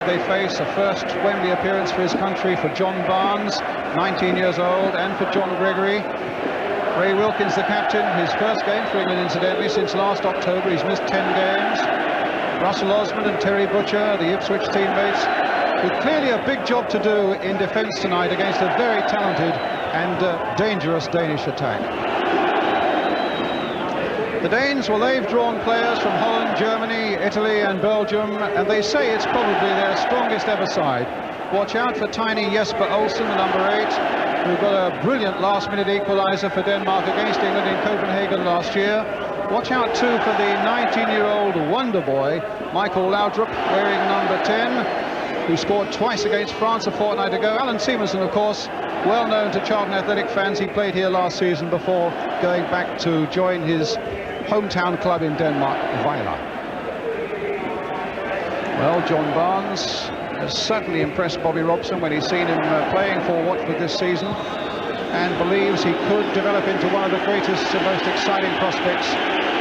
They face a first Wembley appearance for his country for John Barnes, 19 years old, and for John Gregory. Ray Wilkins, the captain, his first game for England, incidentally, since last October. He's missed 10 games. Russell Osman and Terry Butcher, the Ipswich teammates, with clearly a big job to do in defence tonight against a very talented and dangerous Danish attack. The Danes, well, they've drawn players from Holland, Germany, Italy and Belgium, and they say it's probably their strongest ever side. Watch out for tiny Jesper Olsen, the number 8, who got a brilliant last-minute equaliser for Denmark against England in Copenhagen last year. Watch out too for the 19-year-old wonder boy, Michael Laudrup, wearing number 10, who scored twice against France a fortnight ago. Allan Simonsen, of course, well known to Charlton Athletic fans. He played here last season before going back to join his hometown club in Denmark, Vejle. Well, John Barnes has certainly impressed Bobby Robson when he's seen him playing for Watford this season, and believes he could develop into one of the greatest and most exciting prospects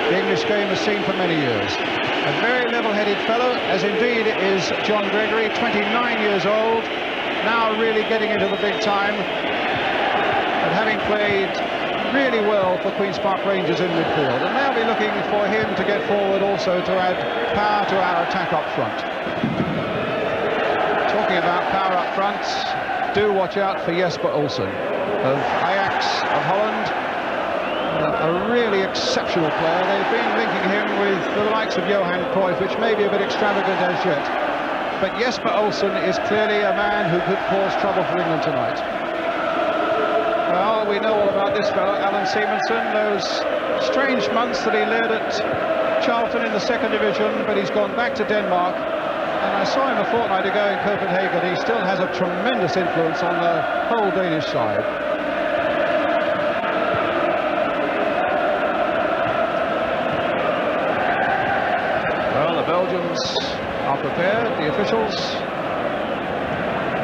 the English game has seen for many years. A very level-headed fellow, as indeed is John Gregory, 29 years old, now really getting into the big time, and having played really well for Queen's Park Rangers in midfield, and they'll be looking for him to get forward also to add power to our attack up front. Talking about power up front, do watch out for Jesper Olsen of Ajax of Holland, a really exceptional player. They've been linking him with the likes of Johan Cruyff, which may be a bit extravagant as yet, but Jesper Olsen is clearly a man who could cause trouble for England tonight. Well, we know all about this fellow, Allan Simonsen, those strange months that he led at Charlton in the second division, but he's gone back to Denmark, and I saw him a fortnight ago in Copenhagen. He still has a tremendous influence on the whole Danish side. Well, the Belgians are prepared, the officials.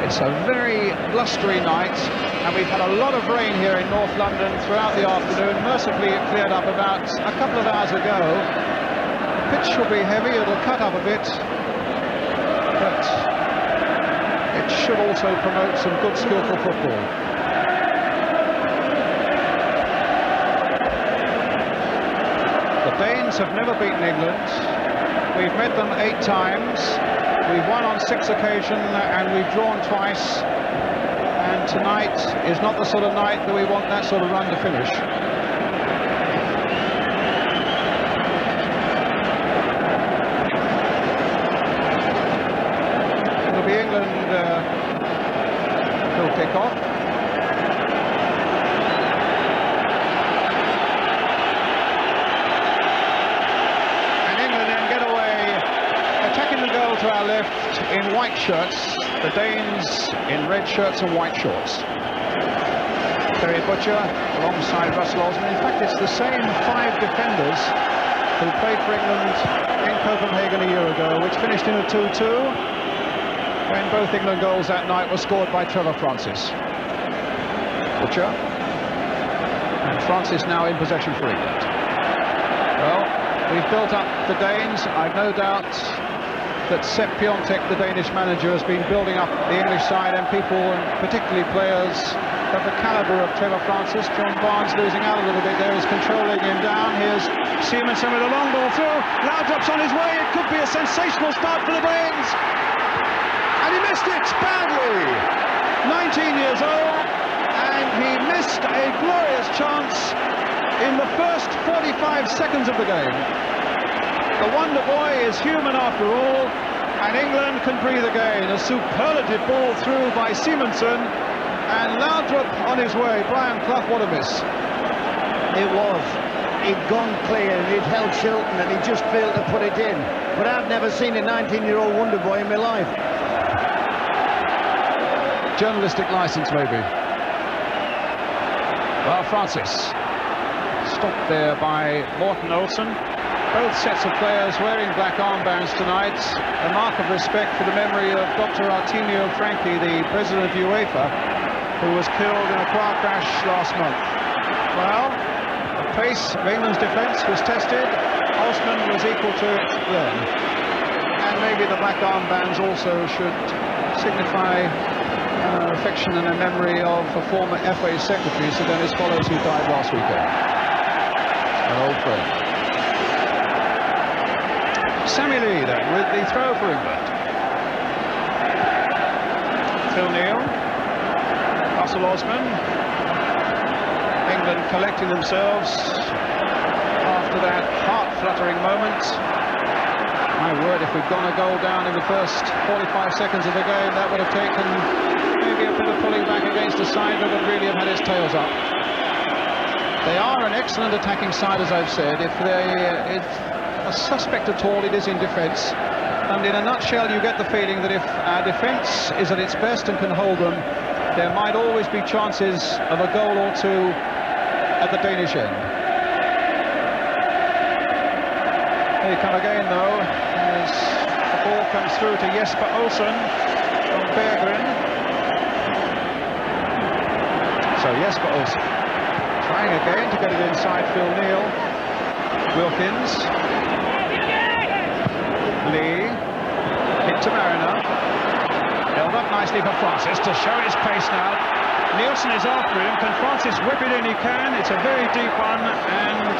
It's a very blustery night, and we've had a lot of rain here in North London throughout the afternoon. Mercifully, it cleared up about a couple of hours ago. The pitch will be heavy, it'll cut up a bit, but it should also promote some good, skillful football. The Danes have never beaten England. We've met them 8 times. We've won on 6 occasions, and we've drawn twice. And tonight is not the sort of night that we want that sort of run to finish. It'll be England who'll kick off. And England then get away, attacking the goal to our left in white shirts, the Danes in red shirts and white shorts. Terry Butcher alongside Russell Osman. In fact, it's the same 5 defenders who played for England in Copenhagen a year ago, which finished in a 2-2 when both England goals that night were scored by Trevor Francis. Butcher and Francis now in possession for England. Well, we've built up the Danes. I've no doubt that Sepp Piontek, the Danish manager, has been building up the English side, and people, and particularly players of the calibre of Trevor Francis. John Barnes losing out a little bit there, is controlling him down. Here's Simonsen with a long ball through. Laudrup's on his way. It could be a sensational start for the Danes. And he missed it badly. 19 years old, and he missed a glorious chance in the first 45 seconds of the game. The wonder boy is human after all, and England can breathe again. A superlative ball through by Simonsen, and Laudrup on his way. Brian Clough, what a miss. It was. He'd gone clear, and he'd held Shilton, and he just failed to put it in. But I've never seen a 19-year-old wonder boy in my life. Journalistic license, maybe. Well, Francis stopped there by Morten Olsen. Both sets of players wearing black armbands tonight. A mark of respect for the memory of Dr. Artemio Franchi, the president of UEFA, who was killed in a car crash last month. Well, the pace of England's defence was tested. Osman was equal to it then. And And maybe the black armbands also should signify affection and a memory of a former FA secretary, Sir Dennis Follows, who died last weekend. An old friend. Sammy Lee then with the throw for England. Phil Neal, Russell Osman. England collecting themselves after that heart-fluttering moment. My word, if we'd gone a goal down in the first 45 seconds of the game, that would have taken maybe a bit of pulling back against a side that would really have had its tails up. They are an excellent attacking side, as I've said. If a suspect at all, it is in defence. And in a nutshell, you get the feeling that if our defence is at its best and can hold them, there might always be chances of a goal or two at the Danish end. Here you come again, though, as the ball comes through to Jesper Olsen from Berggren. So Jesper Olsen trying again to get it inside Phil Neal. Wilkins. Lee. Hit to Mariner. Held up nicely for Francis to show his pace now. Nielsen is after him. Can Francis whip it in? He can. It's a very deep one, and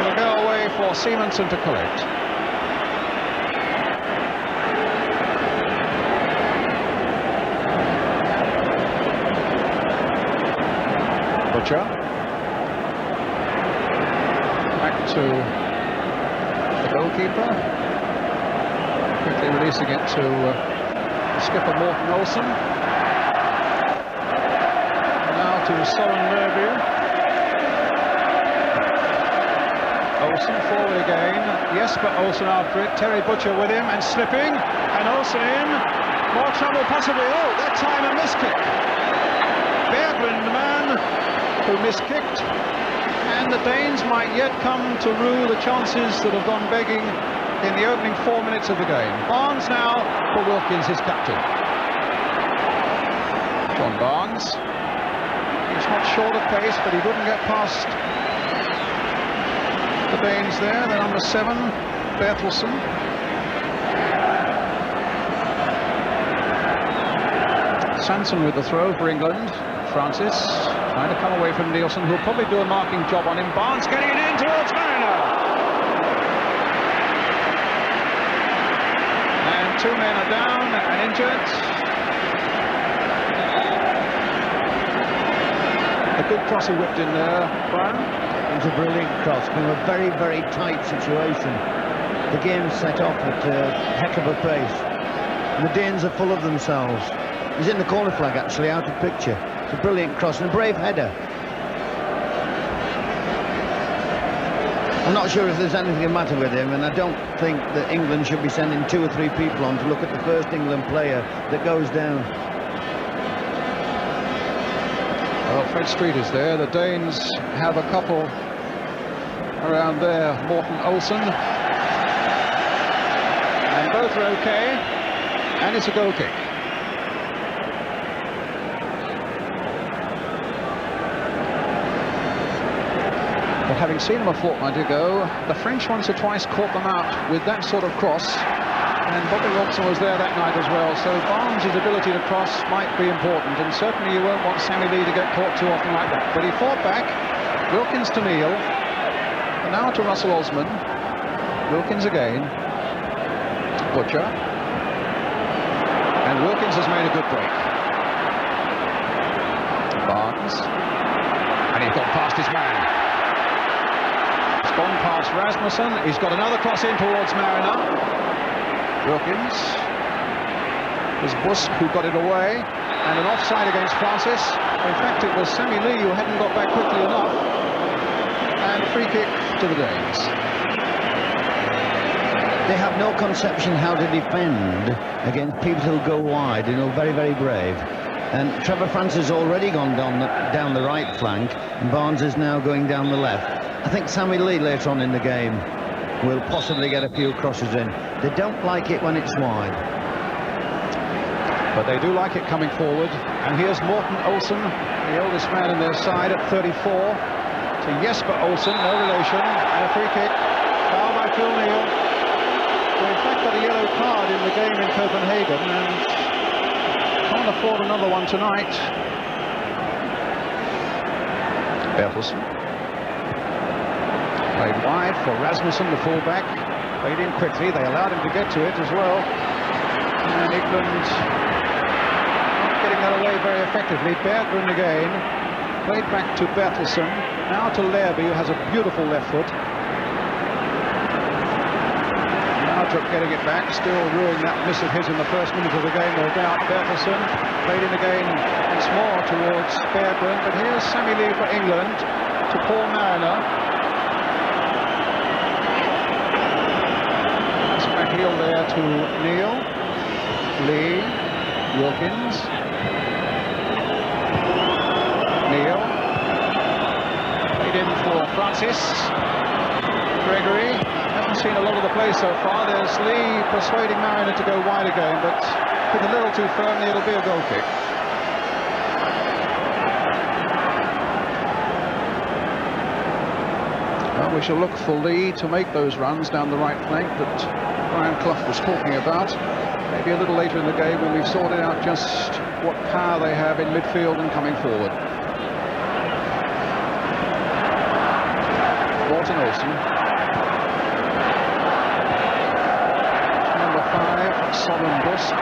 it'll go away for Simonsen to collect. Butcher. Back to the goalkeeper. Quickly releasing it to skipper Morten Olsen. Now to Søren Lerby. Olsen forward again. Jesper Olsen after it. Terry Butcher with him and slipping. And Olsen in. More trouble possibly. Oh, that time a miskick. Berggren, the man who miskicked. And the Danes might yet come to rue the chances that have gone begging in the opening 4 minutes of the game. Barnes now for Wilkins, his captain. John Barnes. He's not short of pace, but he wouldn't get past the Danes there. The number 7, Bertelsen. Sansom with the throw for England. Francis trying to come away from Nielsen, who'll probably do a marking job on him. Barnes getting it in towards Mariner. And 2 men are down and injured. A good cross he whipped in there, Brian. It was a brilliant cross from a very, very tight situation. The game set off at a heck of a pace. And the Danes are full of themselves. He's in the corner flag, actually, out of picture. It's a brilliant cross and a brave header. I'm not sure if there's anything the matter with him, and I don't think that England should be sending 2 or 3 people on to look at the first England player that goes down. Well, Fred Street is there. The Danes have a couple around there. Morten Olsen. And both are okay. And it's a goal kick. But having seen them a fortnight ago, the French once or twice caught them out with that sort of cross. And Bobby Robson was there that night as well, so Barnes' ability to cross might be important, and certainly you won't want Sammy Lee to get caught too often like that. But he fought back. Wilkins to Neal, and now to Russell Osman. Wilkins again. Butcher. And Wilkins has made a good break. Barnes. And he's gone past his man. He's gone past Rasmussen. He's got another cross in towards Mariner. Wilkins. It was Busk who got it away, and an offside against Francis. In fact, it was Sammy Lee who hadn't got back quickly enough, and a free kick to the Danes. They have no conception how to defend against people who go wide, you know, very, very brave. And Trevor Francis has already gone down the right flank, and Barnes is now going down the left. I think Sammy Lee later on in the game will possibly get a few crosses in. They don't like it when it's wide. But they do like it coming forward. And here's Morten Olsen, the oldest man in their side at 34, to Jesper Olsen, no relation, and a free kick. Foul by Phil Neal. hard in the game in Copenhagen and can't afford another one tonight. Bertelsen. Played wide for Rasmussen, the fullback. Played in quickly. They allowed him to get to it as well. And England not getting that away very effectively. Bertelsen again. Played back to Bertelsen. Now to Lerby, who has a beautiful left foot. Laudrup getting it back, still ruining that miss of his in the first minute of the game, no doubt. Bertelsen played in again once more towards Bertelsen, but here's Sammy for England to Paul Mariner. That's back heel there to Neal, Lee, Wilkins, Neal, played in for Francis, Gregory. Haven't seen a lot of the play so far. There's Lee persuading Mariner to go wide again, but with a little too firmly, it'll be a goal kick. Well, we shall look for Lee to make those runs down the right flank that Brian Clough was talking about. Maybe a little later in the game when we've sorted out just what power they have in midfield and coming forward. Morten Olsen. Søren Busk.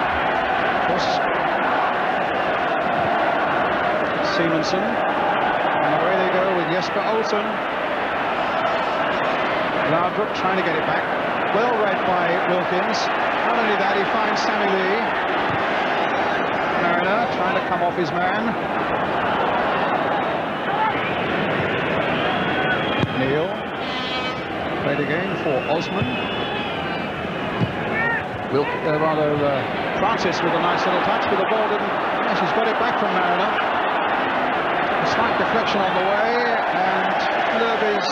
Simonsen. And away they go with Jesper Olsen. Laudrup trying to get it back. Well read by Wilkins. Not only that, he finds Sammy Lee. Mariner trying to come off his man. Neal. Played again for Osman. Francis with a nice little touch with the ball. Yes, he's got it back from Mariner. A slight deflection on the way, and Lerby's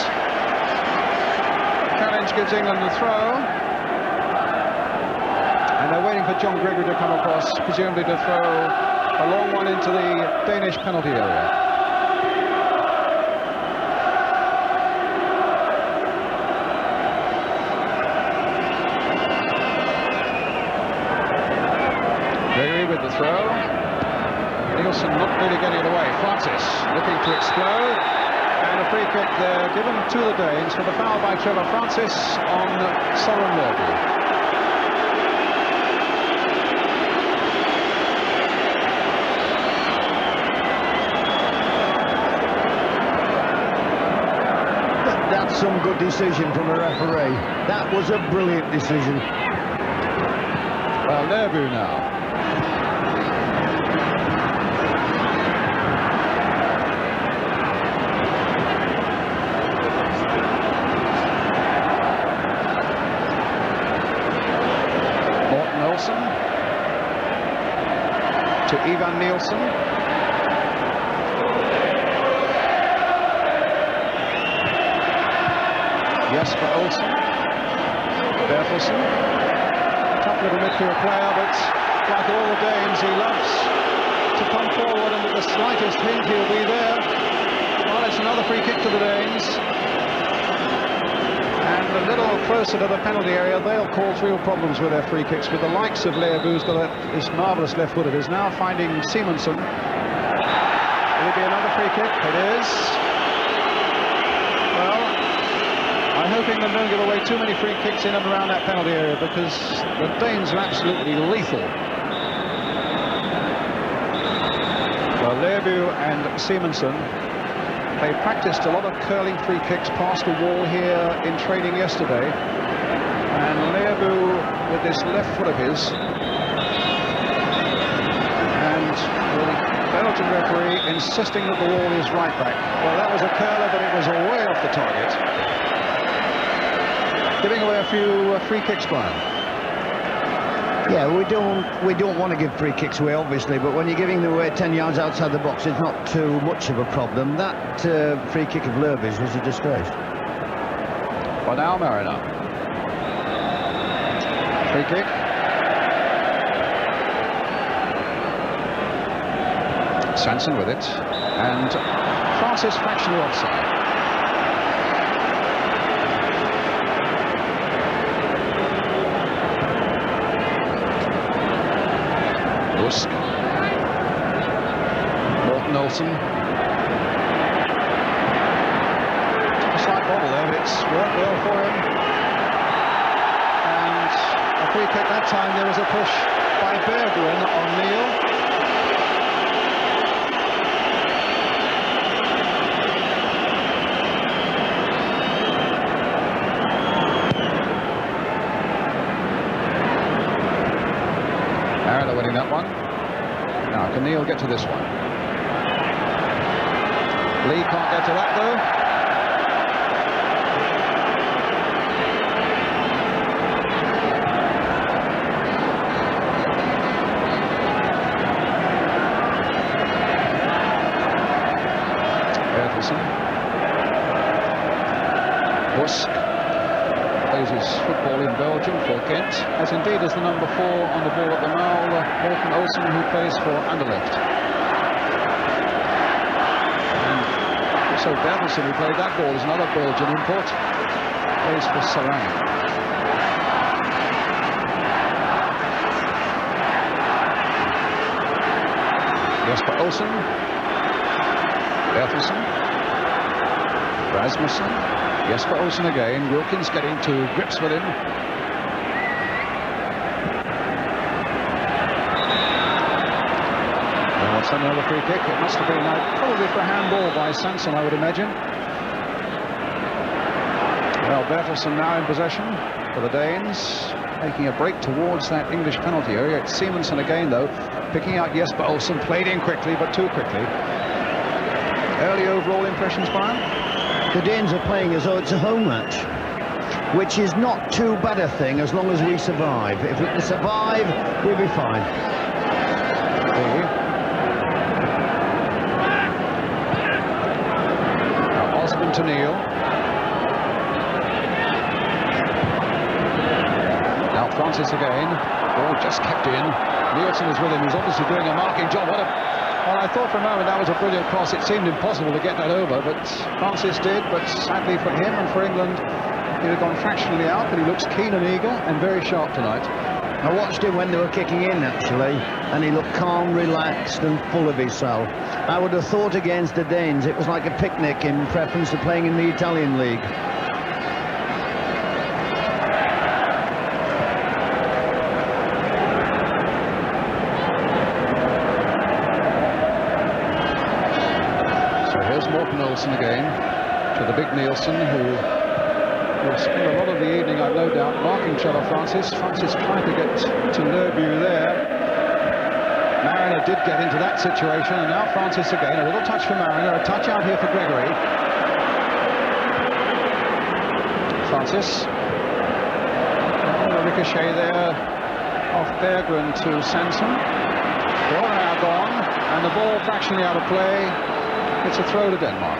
challenge gives England the throw. And they're waiting for John Gregory to come across, presumably to throw a long one into the Danish penalty area. With the throw, Nielsen not really getting it away. Francis looking to explode, and a free kick there given to the Danes for the foul by Trevor Francis on Søren Lerby. That's some good decision from a referee. That was a brilliant decision. Well, Lerby now. To Ivan Nielsen. Jesper Olsen. Bertelsen. Tough little midfield player, but like all the Danes, he loves to come forward, and with the slightest hint he'll be there. Well, it's another free kick to the Danes. And a little closer to the penalty area, they'll cause real problems with their free kicks, with the likes of Lerby, who's got this marvellous left foot of his, now finding Simonsen. Will it be another free kick? It is. Well, I'm hoping they don't give away too many free kicks in and around that penalty area, because the Danes are absolutely lethal. Well, Lerby and Simonsen, they practiced a lot of curling free kicks past the wall here in training yesterday. And Lerby with this left foot of his. And the Belgian referee insisting that the wall is right back. Well, that was a curler, but it was way off the target. Giving away a few free kicks, Brian. Yeah, we don't want to give free kicks away, obviously, but when you're giving them away 10 yards outside the box, it's not too much of a problem. That free kick of Lerby's was a disgrace. Well, now Mariner. Free kick. Sansom with it, and Francis fractional offside. Busk. Morten Olsen. A slight bobble there, but it's worked well for him. And a free kick that time. There was a push by Gregory on Neal. Winning that one. Now, can Neal get to this one? Lee can't get to that, though. Bertelsen. Busk. Plays his football in Belgium for Ghent, as indeed is the number 4 on the ball at the Mall, Morten Olsen, who plays for Anderlecht. And also Bertelsen, who played that ball, is another Belgian import, plays for Søren. Jesper Olsen, Bertelsen, Rasmussen. Jesper Olsen again, Wilkins getting to grips with him. Well, it's another free kick. It must have been probably for a handball by Sansom, I would imagine. Well, Bertelsen now in possession for the Danes, making a break towards that English penalty area. It's Simonsen again, though, picking out Jesper Olsen, played in quickly, but too quickly. Early overall impressions, Brian? The Danes are playing as though it's a home match, which is not too bad a thing as long as we survive. If we can survive, we'll be fine. Now Osman to Neal. Now Francis again. Ball just kept in. Nielsen is with him. He's obviously doing a marking job. Well, I thought for a moment that was a brilliant cross. It seemed impossible to get that over, but Francis did. But sadly for him and for England, he had gone fractionally out, but he looks keen and eager and very sharp tonight. I watched him when they were kicking in, actually, and he looked calm, relaxed and full of himself. I would have thought against the Danes it was like a picnic in preference to playing in the Italian league. Morten Olsen again to the big Nielsen, who will spend a lot of the evening, I've no doubt, marking Trevor Francis. Francis trying to get to Lerby there. Mariner did get into that situation, and now Francis again. A little touch for Mariner, a touch out here for Gregory. Francis. A ricochet there off Berggren to Sansom. Ball now gone, and the ball fractionally out of play. It's a throw to Denmark.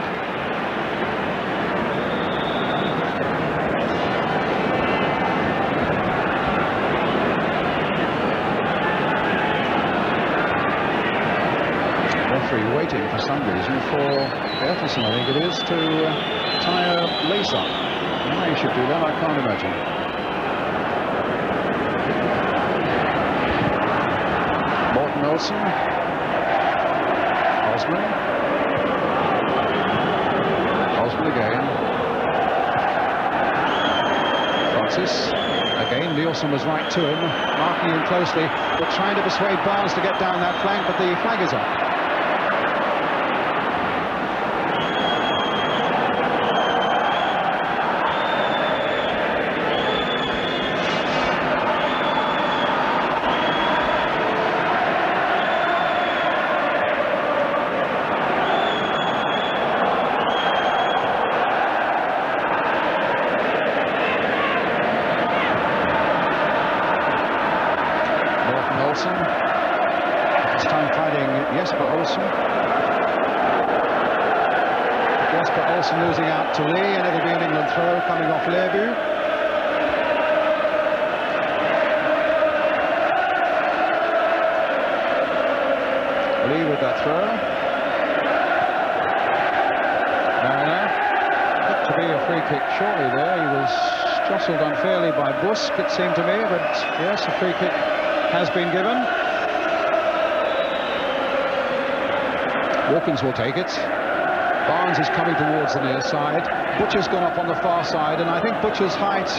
Referee waiting for some reason for Bertelsen, I think it is, to tie a lace up. Why he should do that, I can't imagine. Morten Olsen. Osman. Again. Francis. Again, Nielsen was right to him, marking him closely, but trying to persuade Barnes to get down that flank, but the flag is up. This time fighting Jesper Olsen. Jesper Olsen losing out to Lee, and it'll be an England throw coming off Lerby. Lee with that throw. Mariner. Got to be a free kick shortly there. He was jostled unfairly by Busk, it seemed to me, but yes, a free kick has been given. Wilkins will take it. Barnes is coming towards the near side. Butcher's gone up on the far side, and I think Butcher's height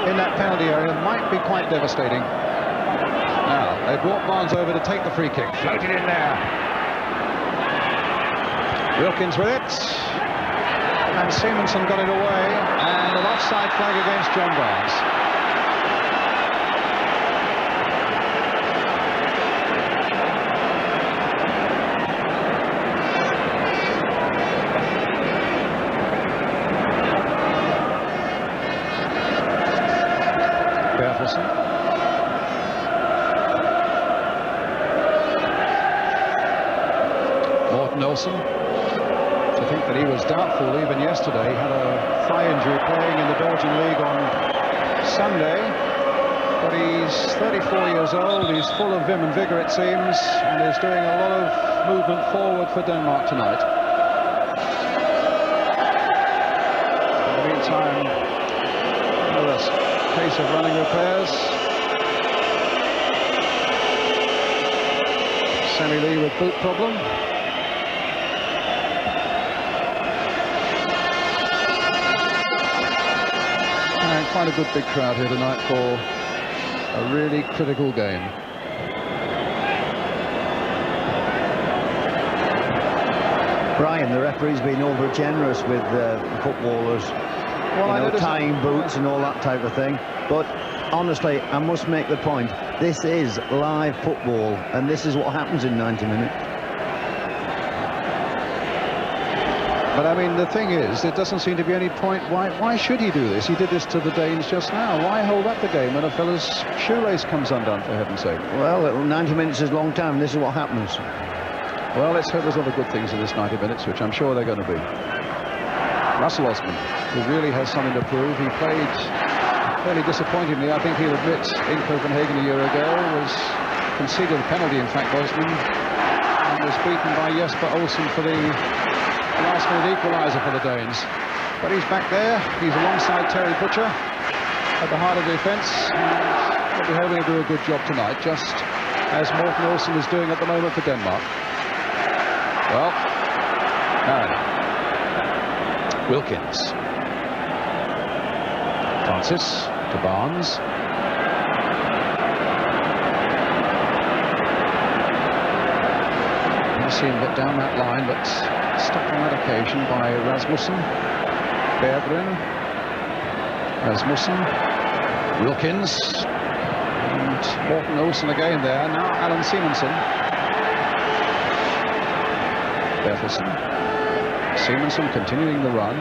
in that penalty area might be quite devastating. Now, they brought Barnes over to take the free kick. Floated in there. Wilkins with it. And Simonsen got it away. And an offside flag against John Barnes. Bertelsen. Morten Olsen. To think that he was doubtful even yesterday. He had a thigh injury playing in the Belgian league on Sunday. But he's 34 years old. He's full of vim and vigor, it seems, and is doing a lot of movement forward for Denmark tonight. In the meantime, another case of running repairs. Sammy with boot problem. And quite a good big crowd here tonight for a really critical game. Brian, the referee's been over generous with footballers. Well, tying boots and all that type of thing. But honestly, I must make the point, this is live football, and this is what happens in 90 minutes. But I mean, the thing is, there doesn't seem to be any point. Why should he do this? He did this to the Danes just now. Why hold up the game when a fella's shoelace comes undone, for heaven's sake? Well, 90 minutes is a long time. This is what happens. Well, let's hope there's other good things in this 90 minutes, which I'm sure they're going to be. Russell Osman, who really has something to prove. He played fairly disappointingly, I think he'll admit, in Copenhagen a year ago. Was conceded a penalty, in fact, Osman, and was beaten by Jesper Olsen for the last-minute equaliser for the Danes. But he's back there. He's alongside Terry Butcher at the heart of the defence. They'll be hoping to do a good job tonight, just as Morten Olsen is doing at the moment for Denmark. Well, Wilkins. Francis to Barnes. You see him get down that line, but stopped on that occasion by Rasmussen. Bertelsen. Rasmussen. Wilkins. And Morten Olsen again there. Now Allan Simonsen. Bertelsen. Simonsen continuing the run.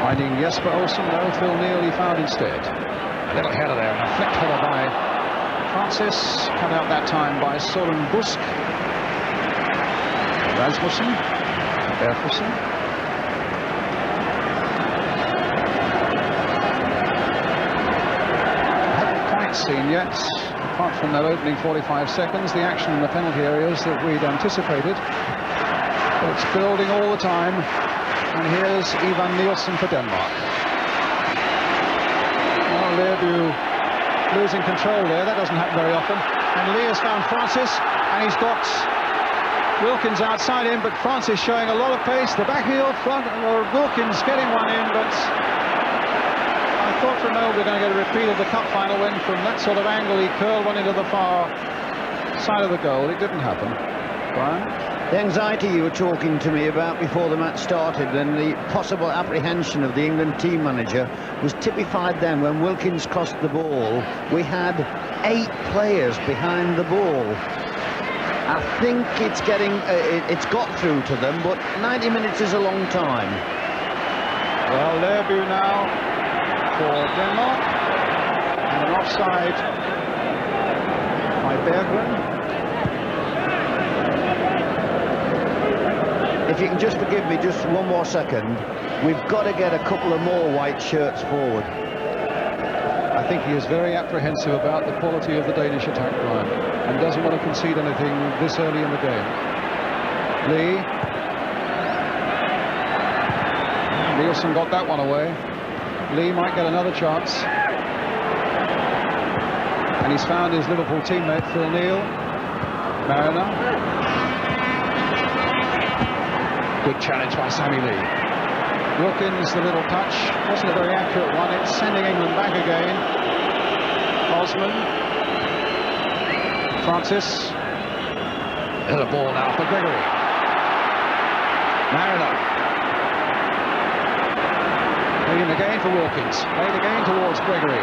Finding Jesper Olsen. No, Phil Neal he found instead. A little header there, and a flicked header by Francis. Cut out that time by Søren Busk. Rasmussen. Bertelsen. Haven't quite seen yet, apart from that opening 45 seconds, the action in the penalty areas that we'd anticipated. But it's building all the time. And here's Nielsen for Denmark. Well, Lerby losing control there. That doesn't happen very often. And Lee has found Francis, and he's got Wilkins outside him, but Francis showing a lot of pace. The back heel front, or Wilkins getting one in, but I thought for a moment we were going to get a repeat of the cup final when from that sort of angle he curled one into the far side of the goal. It didn't happen. Brian? The anxiety you were talking to me about before the match started and the possible apprehension of the England team manager was typified then when Wilkins crossed the ball. We had 8 players behind the ball. I think it's getting, it's got through to them, but 90 minutes is a long time. Well, Lerby now for Denmark, and an offside by Bertelsen. If you can just forgive me just one more second, we've got to get a couple of more white shirts forward. I think he is very apprehensive about the quality of the Danish attack, Brian, and doesn't want to concede anything this early in the game. Lee. Nielsen got that one away. Lee might get another chance. And he's found his Liverpool teammate, Phil Neal. Mariner. Good challenge by Sammy Lee. Wilkins, the little touch, wasn't a very accurate one. It's sending England back again. Osman. Francis. There's a ball now for Gregory. Mariner. Playing again for Wilkins. Played again towards Gregory.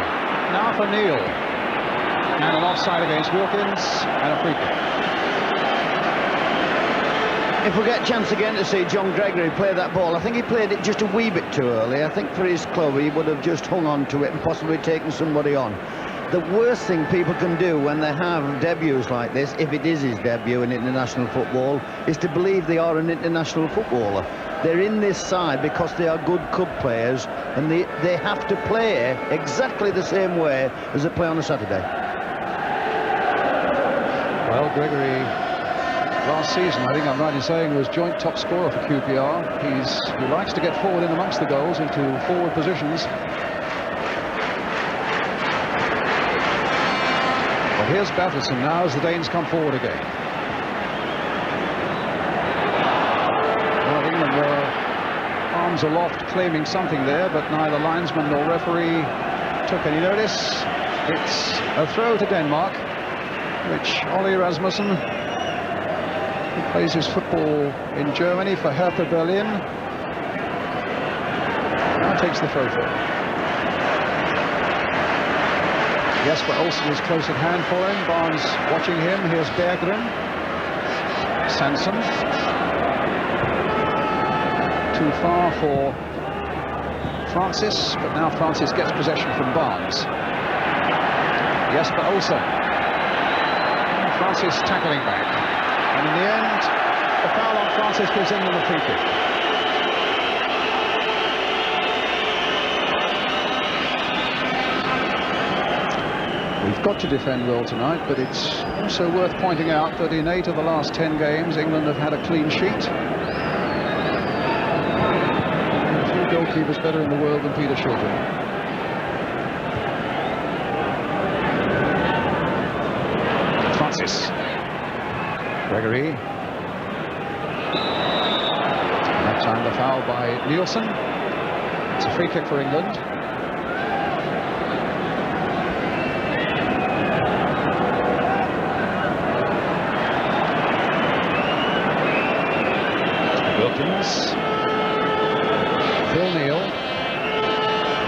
Now for Neal. And an offside against Wilkins and a free kick. If we get a chance again to see John Gregory play that ball, I think he played it just a wee bit too early. I think for his club he would have just hung on to it and possibly taken somebody on. The worst thing people can do when they have debuts like this, if it is his debut in international football, is to believe they are an international footballer. They're in this side because they are good club players, and they have to play exactly the same way as they play on a Saturday. Well, Gregory, last season, I think I'm right in saying, was joint top scorer for QPR. He likes to get forward in amongst the goals into forward positions. But here's Bertelsen now as the Danes come forward again. Well, England were arms aloft claiming something there, but neither linesman nor referee took any notice. It's a throw to Denmark, which Ollie Rasmussen, who plays his football in Germany for Hertha Berlin, now takes the throw for him. Jesper Olsen is close at hand for him. Barnes watching him. Here's Bergren. Sansom. Too far for Francis, but now Francis gets possession from Barnes. Jesper Olsen. Francis tackling back. And in the end, the foul on Francis gives England a free kick. We've got to defend well tonight, but it's also worth pointing out that in 8 of the last 10 games, England have had a clean sheet. A few goalkeepers better in the world than Peter Shilton. Francis. Gregory. And that time the foul by Nielsen. It's a free kick for England. Wilkins. Neal.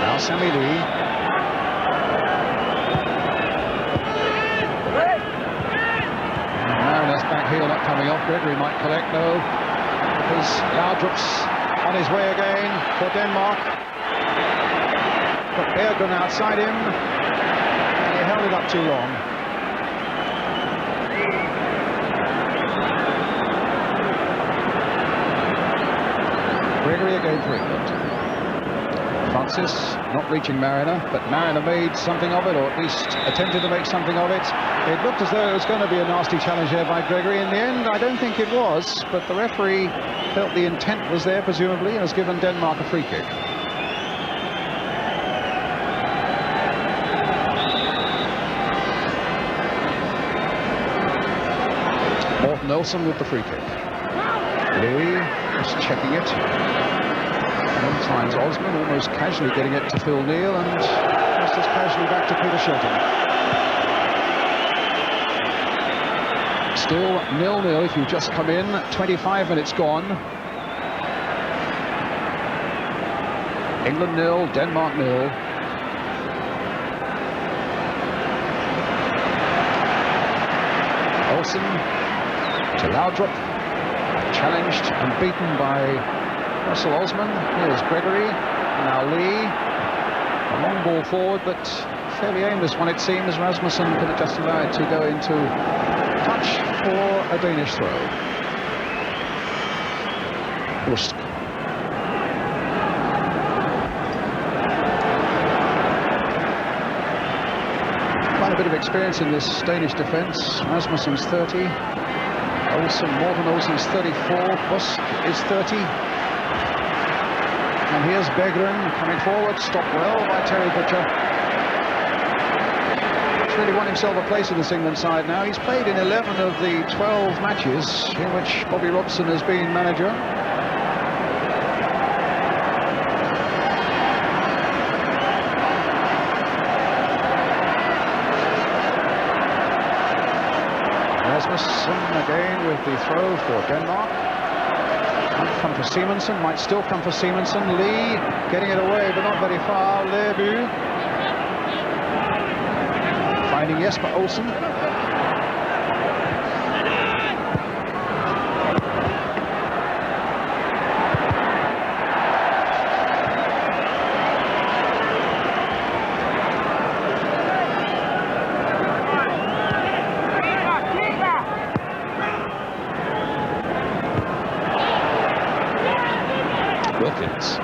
Now Sammy Lee. Back heel not coming off. Gregory might collect though, because Laudrup's on his way again for Denmark. But Bergren outside him, and he held it up too long. Gregory again for England. Francis not reaching Mariner, but Mariner made something of it, or at least attempted to make something of it. It looked as though it was going to be a nasty challenge there by Gregory. In the end, I don't think it was, but the referee felt the intent was there, presumably, and has given Denmark a free kick. Morten Olsen with the free kick. Lee just checking it. One finds Osman almost casually getting it to Phil Neal, and just as casually back to Peter Shilton. Still 0-0 if you've just come in. 25 minutes gone. England 0, Denmark 0. Olsen to Laudrup. Challenged and beaten by Russell Osman. Here's Gregory. Now Lee. A long ball forward, but fairly aimless one it seems. Rasmussen could have just allowed it to go into touch for a Danish throw. Busk. Quite a bit of experience in this Danish defence. Rasmussen's 30. Olsen, Morten Olsen's 34. Busk is 30. And here's Bergren coming forward, stopped well by Terry Butcher. He's really won himself a place in this England side now. He's played in 11 of the 12 matches in which Bobby Robson has been manager. Rasmussen again with the throw for Denmark. Might come for Simonsen, might still come for Simonsen. Lee getting it away, but not very far. Lerby finding Jesper Olsen. Wilkins.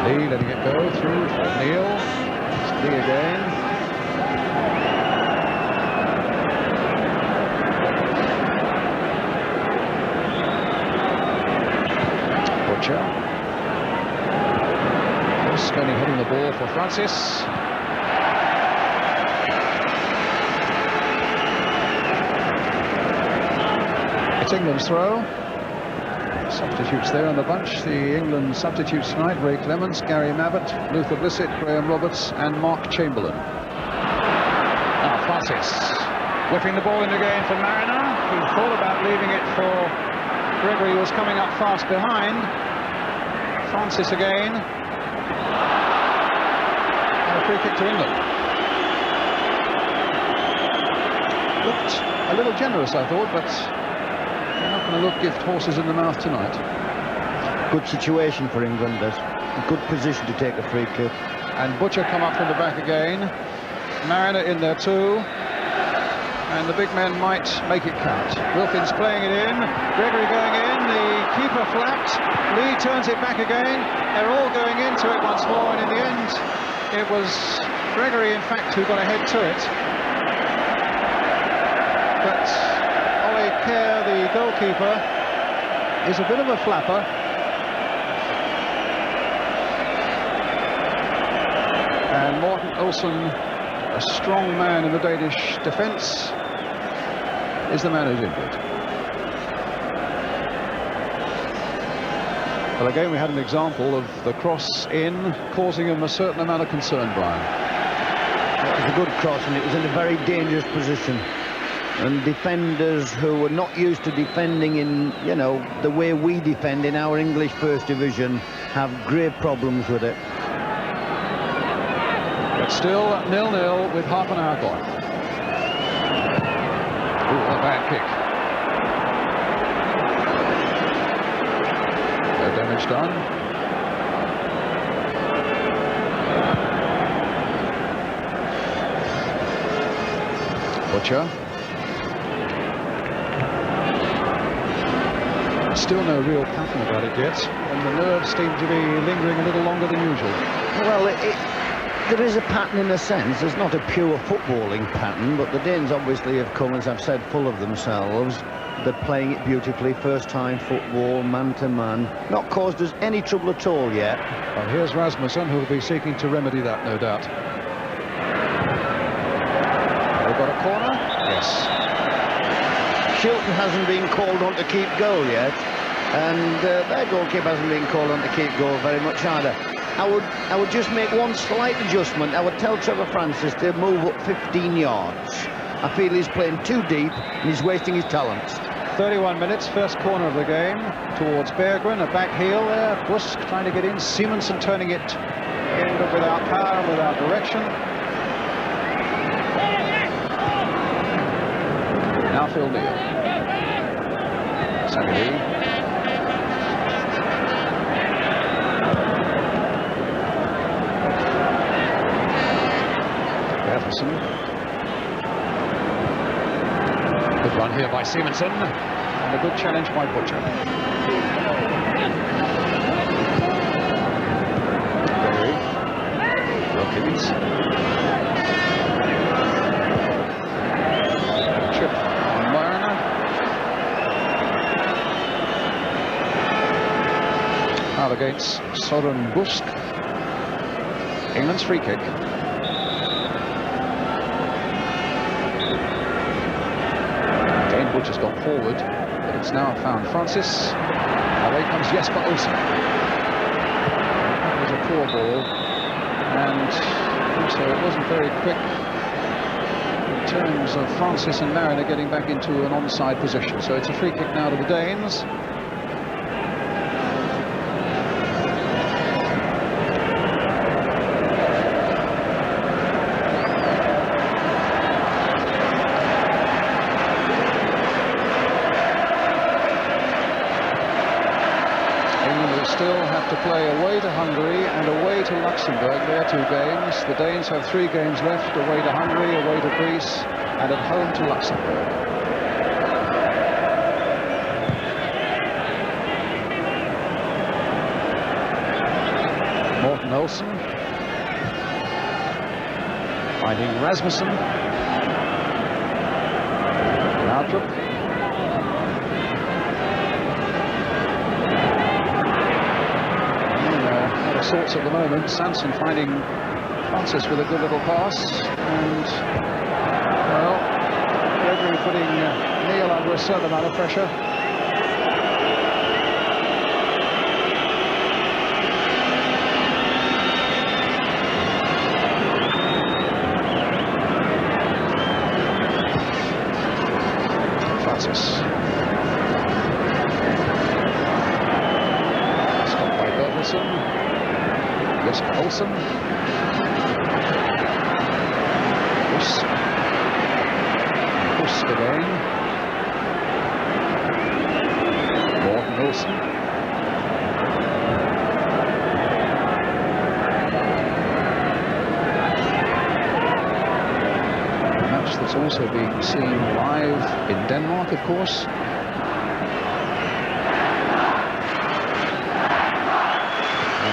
Lee letting it go through for Neal. It's Lee again. Butcher. Busk only hitting the ball for Francis. It's England's throw. Substitutes there on the bunch. The England substitutes tonight: Ray Clements, Gary Mabbott, Luther Blissett, Graham Roberts and Mark Chamberlain. Now Francis whipping the ball in again for Mariner, who thought about leaving it for Gregory, who was coming up fast behind. Francis again. And a free kick to England. Looked a little generous, I thought, but they're not going to look gift horses in the mouth tonight. Good situation for England, a good position to take a free kick. And Butcher come up from the back again. Mariner in there too. And the big men might make it count. Wilkins playing it in. Gregory going in. The keeper flapped. Lee turns it back again. They're all going into it once more. And in the end, it was Gregory, in fact, who got ahead to it. But Kjær, the goalkeeper, is a bit of a flapper. And Morten Olsen, a strong man in the Danish defence, is the man who's injured. Well, again, we had an example of the cross in causing him a certain amount of concern, Brian. It was a good cross, and it was in a very dangerous position. And defenders who were not used to defending in, you know, the way we defend in our English First Division have grave problems with it. But still 0-0 with half an hour gone. Ooh, a bad kick. No damage done. Butcher. Still no real pattern about it yet, and the nerves seem to be lingering a little longer than usual. Well, there is a pattern in a sense. There's not a pure footballing pattern, but the Danes obviously have come, as I've said, full of themselves. They're playing it beautifully, first-time football, man-to-man. Not caused us any trouble at all yet. Well, here's Rasmussen, who will be seeking to remedy that, no doubt. They've got a corner? Yes. Shilton hasn't been called on to keep goal yet, and their goalkeeper hasn't been called on to keep goal very much either. I would just make one slight adjustment. I would tell Trevor Francis to move up 15 yards. I feel he's playing too deep and he's wasting his talents. 31 minutes, first corner of the game towards Berggren, a back heel there. Busk trying to get in, Simonsen turning it in, but without power and without direction. Now Phil Neal. Sammy Lee. Bertelsen. Good run here by Simonsen. And a good challenge by Butcher. Gregory. Wilkins. Chip. Out against Søren Busk. England's free kick. Again, Butcher's gone forward, but it's now found Francis. Away comes Jesper Olsen. That was a poor ball, and also it wasn't very quick terms of Francis and Mariner getting back into an onside position. So it's a free kick now to the Danes. To play away to Hungary and away to Luxembourg, their 2 games. The Danes have 3 games left, away to Hungary, away to Greece, and at home to Luxembourg. Morten Olsen finding Rasmussen. Laudrup. Sorts at the moment. Sansom finding Francis with a good little pass, and well, Gregory putting Neal under a certain amount of pressure. Francis. Stopped by Bertelsen. Jesper Olsen. Busk again. Morten Olsen. A match that's also being seen live in Denmark, of course.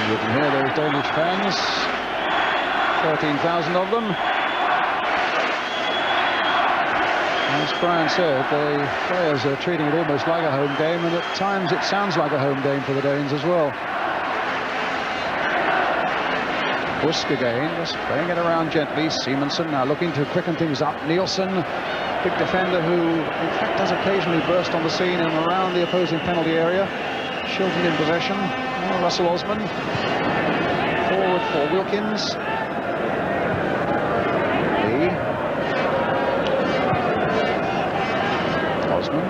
You can hear those Danish fans, 13,000 of them. As Brian said, the players are treating it almost like a home game, and at times it sounds like a home game for the Danes as well. Busk again, just playing it around gently. Simonsen now looking to quicken things up. Nielsen, big defender who in fact does occasionally burst on the scene and around the opposing penalty area. Shilton in possession. Russell Osman forward for Wilkins. Osman.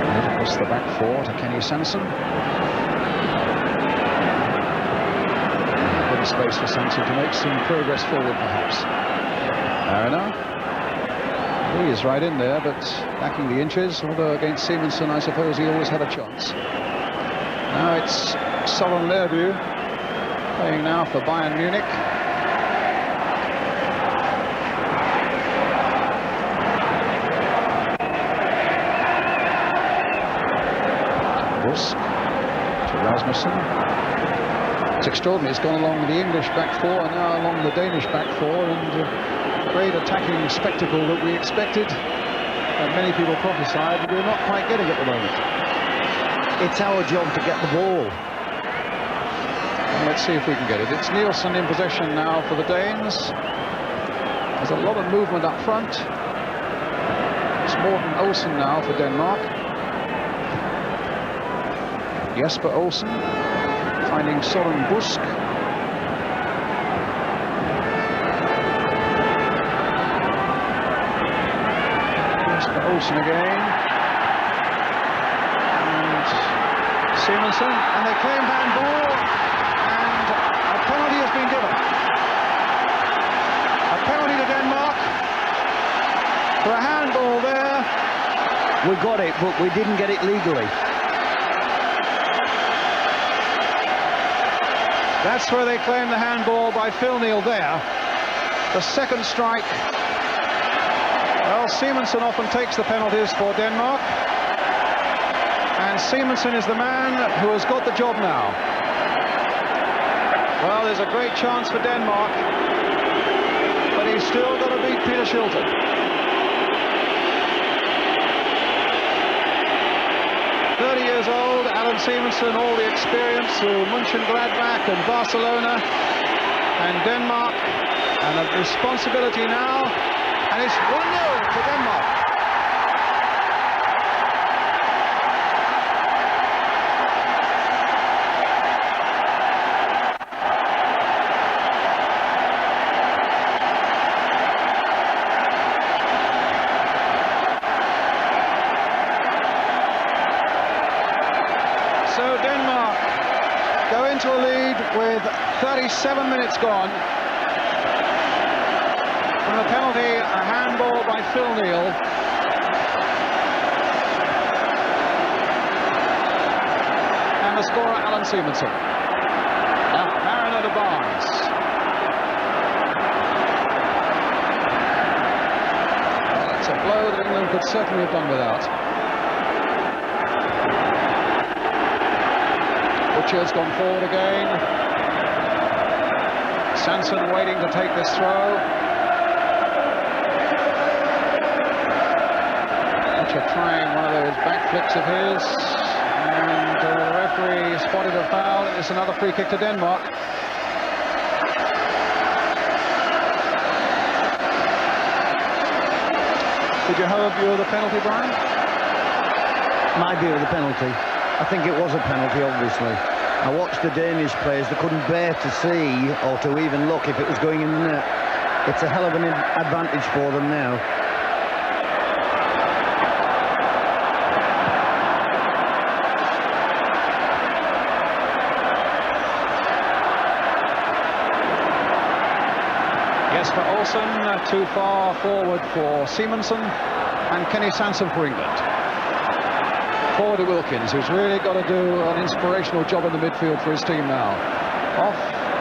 And across the back 4 to Kenny Sansom. A bit of space for Sansom to make some progress forward, perhaps. Mariner. He is right in there, but lacking the inches, although against Simonsen, I suppose he always had a chance. Now it's Søren Lerby playing now for Bayern Munich. Busk to Rasmussen. It's extraordinary, it's gone along the English back 4 and now along the Danish back 4, and great attacking spectacle that we expected and many people prophesied, but we're not quite getting at the moment. It's our job to get the ball. And let's see if we can get it. It's Nielsen in possession now for the Danes. There's a lot of movement up front. It's Morten Olsen now for Denmark. Jesper Olsen finding Søren Busk. Olsen again, and Simonsen, and they claim handball, and a penalty has been given. A penalty to Denmark for a handball there. We got it, but we didn't get it legally. That's where they claim the handball by Phil Neal there. The second strike. Well, Simonsen often takes the penalties for Denmark, and Simonsen is the man who has got the job now. Well, there's a great chance for Denmark, but he's still got to beat Peter Shilton. Years old, Allan Simonsen, all the experience through Mönchengladbach and Barcelona and Denmark, and a responsibility now, and it's 1-0 to Denmark. 37 minutes gone. From the penalty, a handball by Phil Neal. And the scorer, Allan Simonsen. Now, Mariner to Barnes. Well, it's a blow that England could certainly have done without. Butcher's gone forward again. Sansom waiting to take this throw. Butcher trying one of those back flicks of his. And the referee spotted a foul. It's another free kick to Denmark. Did you have a view of the penalty, Brian? My view of the penalty? I think it was a penalty, obviously. I watched the Danish players. They couldn't bear to see or to even look if it was going in the net. It's a hell of an advantage for them now. Jesper Olsen too far forward for Simonsen, and Kenny Sansom for England. Forward to Wilkins, who's really got to do an inspirational job in the midfield for his team now. Off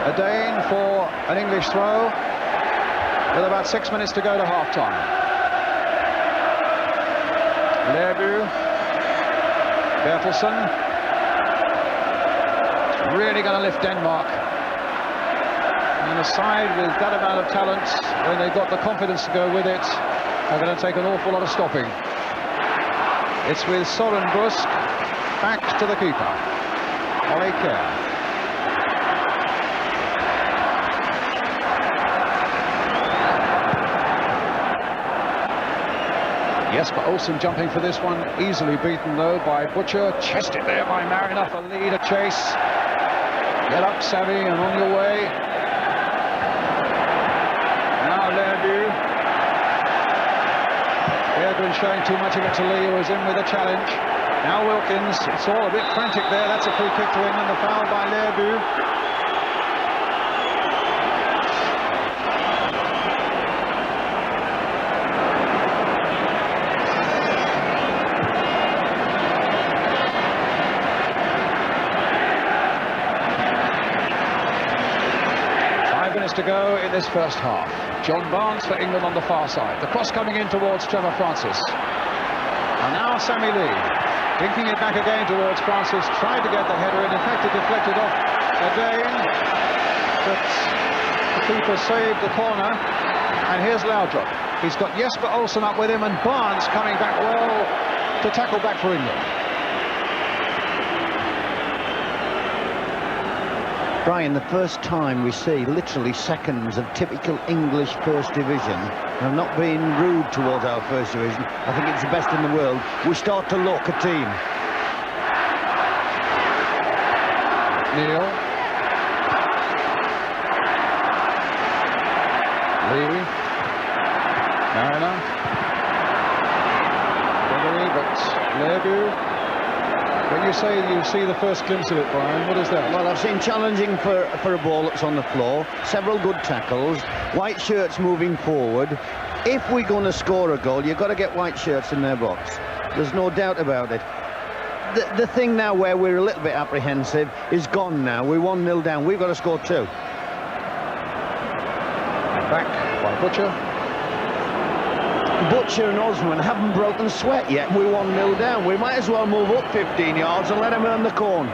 a Dane for an English throw, with about 6 minutes to go to half-time. Lerby, Bertelsen, really going to lift Denmark. And a side with that amount of talent, when they've got the confidence to go with it, are going to take an awful lot of stopping. It's with Søren Busk back to the keeper, Kjær. Jesper Olsen jumping for this one, easily beaten though by Butcher. Chested there by Mariner for lead, a chase. Get up, Sammy, and on your way. Now Lerby. Gregory showing too much of it to Lee, who was in with a challenge. Now Wilkins, it's all a bit frantic there. That's a free kick to England, the foul by Lerby. 5 minutes to go in this first half. John Barnes for England on the far side. The cross coming in towards Trevor Francis. And now Sammy Lee, dinking it back again towards Francis, tried to get the header in. In fact, it deflected off a Dane, but the keeper saved the corner. And here's Laudrup. He's got Jesper Olsen up with him, and Barnes coming back well to tackle back for England. Brian, the first time we see literally seconds of typical English First Division, and I'm not being rude towards our First Division, I think it's the best in the world, we start to look a team. Neal. Lee. Mariner. Gregory, but Lerby. When you say you see the first glimpse of it, Brian, what is that? Well, I've seen challenging for a ball that's on the floor, several good tackles, white shirts moving forward. If we're going to score a goal, you've got to get white shirts in their box. There's no doubt about it. The thing now where we're a little bit apprehensive is gone now. We're 1-0 down. We've got to score 2. Back by Butcher. Butcher and Osman haven't broken sweat yet. We're 1-0 down. We might as well move up 15 yards and let them earn the corn.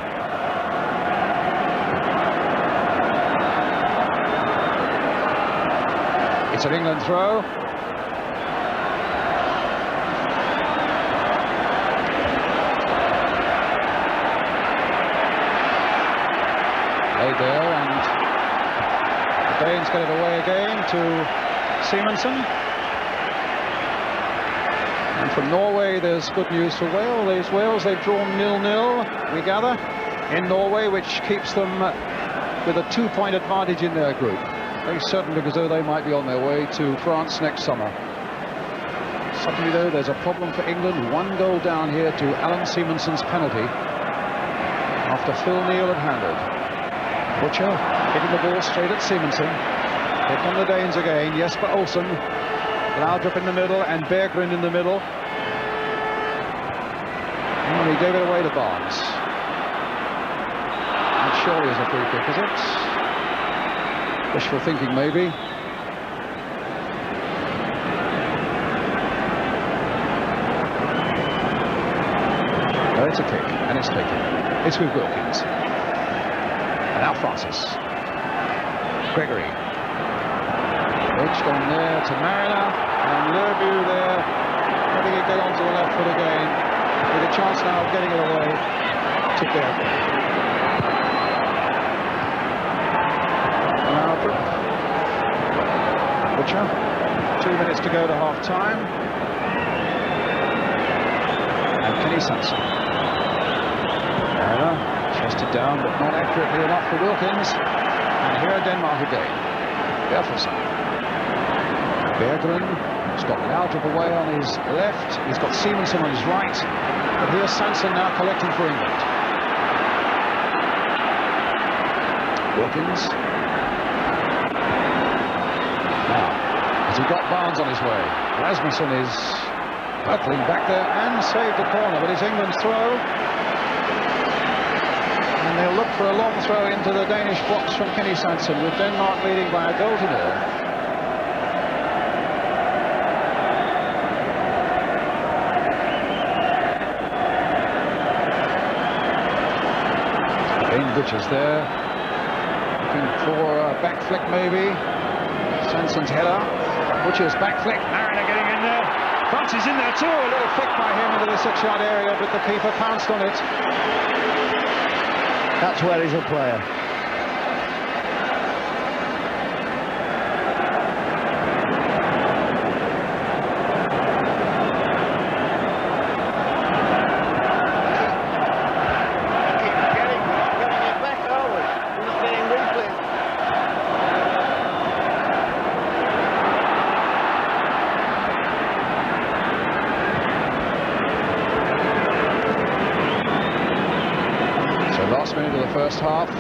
It's an England throw. Laid there, and the Danes get it away again to Simonsen. And from Norway, there's good news for Wales. Wales, they've drawn 0-0, we gather, in Norway, which keeps them with a 2-point advantage in their group. They certainly look as though they might be on their way to France next summer. Suddenly, though, there's a problem for England. 1 goal down here to Allan Simonsen's penalty after Phil Neal had handled. Butcher hitting the ball straight at Simonsen. Here come the Danes again. Jesper, Olsen, Laudrup in the middle, and Bertelsen in the middle. And he gave it away to Barnes. That surely is a free kick, is it? Wishful thinking, maybe. No, it's a kick, and it's taken. It's with Wilkins. And now Francis. Gregory. Edged on there to Mariner, and Lerby there, letting it get onto the left foot again, with a chance now of getting it away to Bertelsen. Laudrup. Butcher. 2 minutes to go to half-time. And Sansom. Mariner, chested down, but not accurately enough for Wilkins. And here are Denmark again. Bertelsen. Bertelsen has got Laudrup away on his left. He's got Simonsen on his right. But here's Sansom now collecting for England. Wilkins. Now, has he got Barnes on his way? Rasmussen is hurtling back there and saved the corner, but it's England's throw. And they'll look for a long throw into the Danish box from Sansom, with Denmark leading by a goal to 0. Butcher's there, looking for a back flick maybe. Sansom's header, Butcher's back flick, Mariner getting in there. Francis in there too, a little flick by him into the 6-yard area, but the keeper pounced on it. That's where he's a player. First half.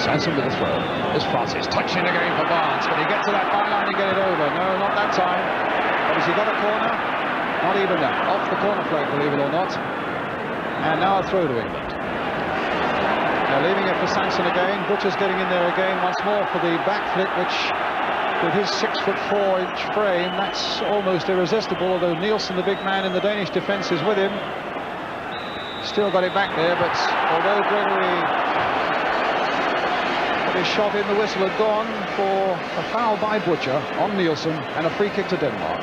Sansom with the throw. There's Francis touching again for Barnes. Can he get to that byline and get it over? No, not that time. But has he got a corner? Not even that. Off the corner flag, believe it or not. And now a throw to England. Now leaving it for Sansom again. Butcher's getting in there again once more for the back flick, which, with his 6'4" frame, that's almost irresistible, although Nielsen, the big man in the Danish defence, is with him. Still got it back there, but although Gregory got his shot in, the whistle had gone for a foul by Butcher on Nielsen and a free kick to Denmark.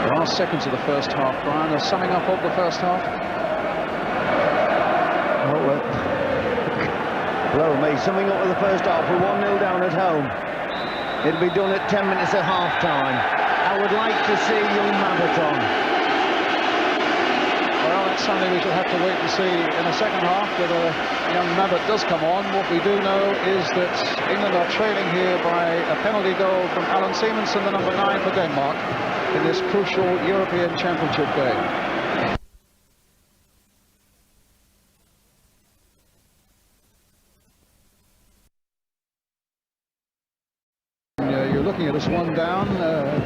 The last seconds of the first half, Brian, are summing up of the first half. Well, mate, summing up with the first half, we're 1-0 down at home. It'll be done at 10 minutes at half-time. I would like to see young Mabbott on. Well, that's something we shall have to wait and see in the second half, whether young Mabbott does come on. What we do know is that England are trailing here by a penalty goal from Allan Simonsen, the number 9 for Denmark, in this crucial European Championship game. Looking at us one down,